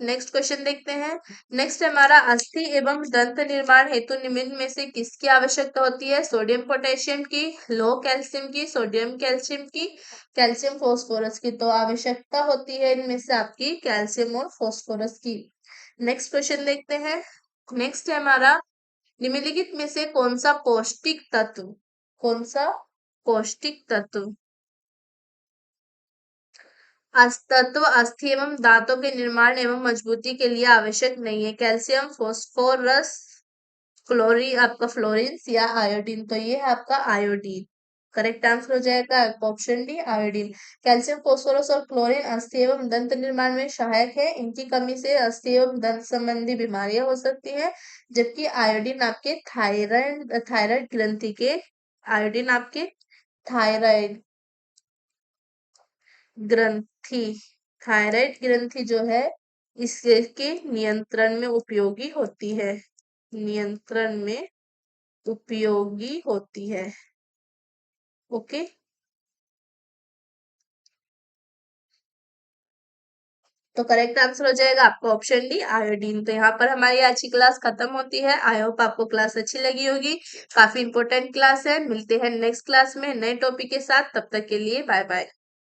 नेक्स्ट क्वेश्चन देखते हैं। नेक्स्ट हमारा, अस्थि एवं दंत निर्माण हेतु निम्न में से किसकी आवश्यकता होती है? सोडियम पोटेशियम की, लो कैल्शियम की, सोडियम कैल्शियम की, कैल्शियम फास्फोरस की। तो आवश्यकता होती है इनमें से आपकी कैल्शियम और फास्फोरस की। नेक्स्ट क्वेश्चन देखते हैं। नेक्स्ट है हमारा, निम्नलिखित में से कौन सा पौष्टिक तत्व तत्व अस्थि एवं दांतों के निर्माण एवं मजबूती के लिए आवश्यक नहीं है? कैल्शियम, फोस्फोरस, क्लोरीन, आपका फ्लोरिन्स या आयोडीन। तो ये है आपका आयोडीन। करेक्ट आंसर हो जाएगा option D, iodine. Calcium, phosphorus और क्लोरीन अस्थि एवं दंत निर्माण में सहायक है। इनकी कमी से अस्थि एवं दंत संबंधी बीमारियां हो सकती हैं। जबकि आयोडीन आपके थायराइड ग्रंथि के आयोडीन आपके थायराइड ग्रंथि थायराइड ग्रंथि जो है इसके नियंत्रण में उपयोगी होती है। नियंत्रण में उपयोगी होती है। ओके, तो करेक्ट आंसर हो जाएगा आपका ऑप्शन डी, आयोडीन। तो यहाँ पर हमारी आज की क्लास खत्म होती है। आई होप आपको क्लास अच्छी लगी होगी। काफी इंपॉर्टेंट क्लास है। मिलते हैं नेक्स्ट क्लास में नए टॉपिक के साथ। तब तक के लिए बाय बाय।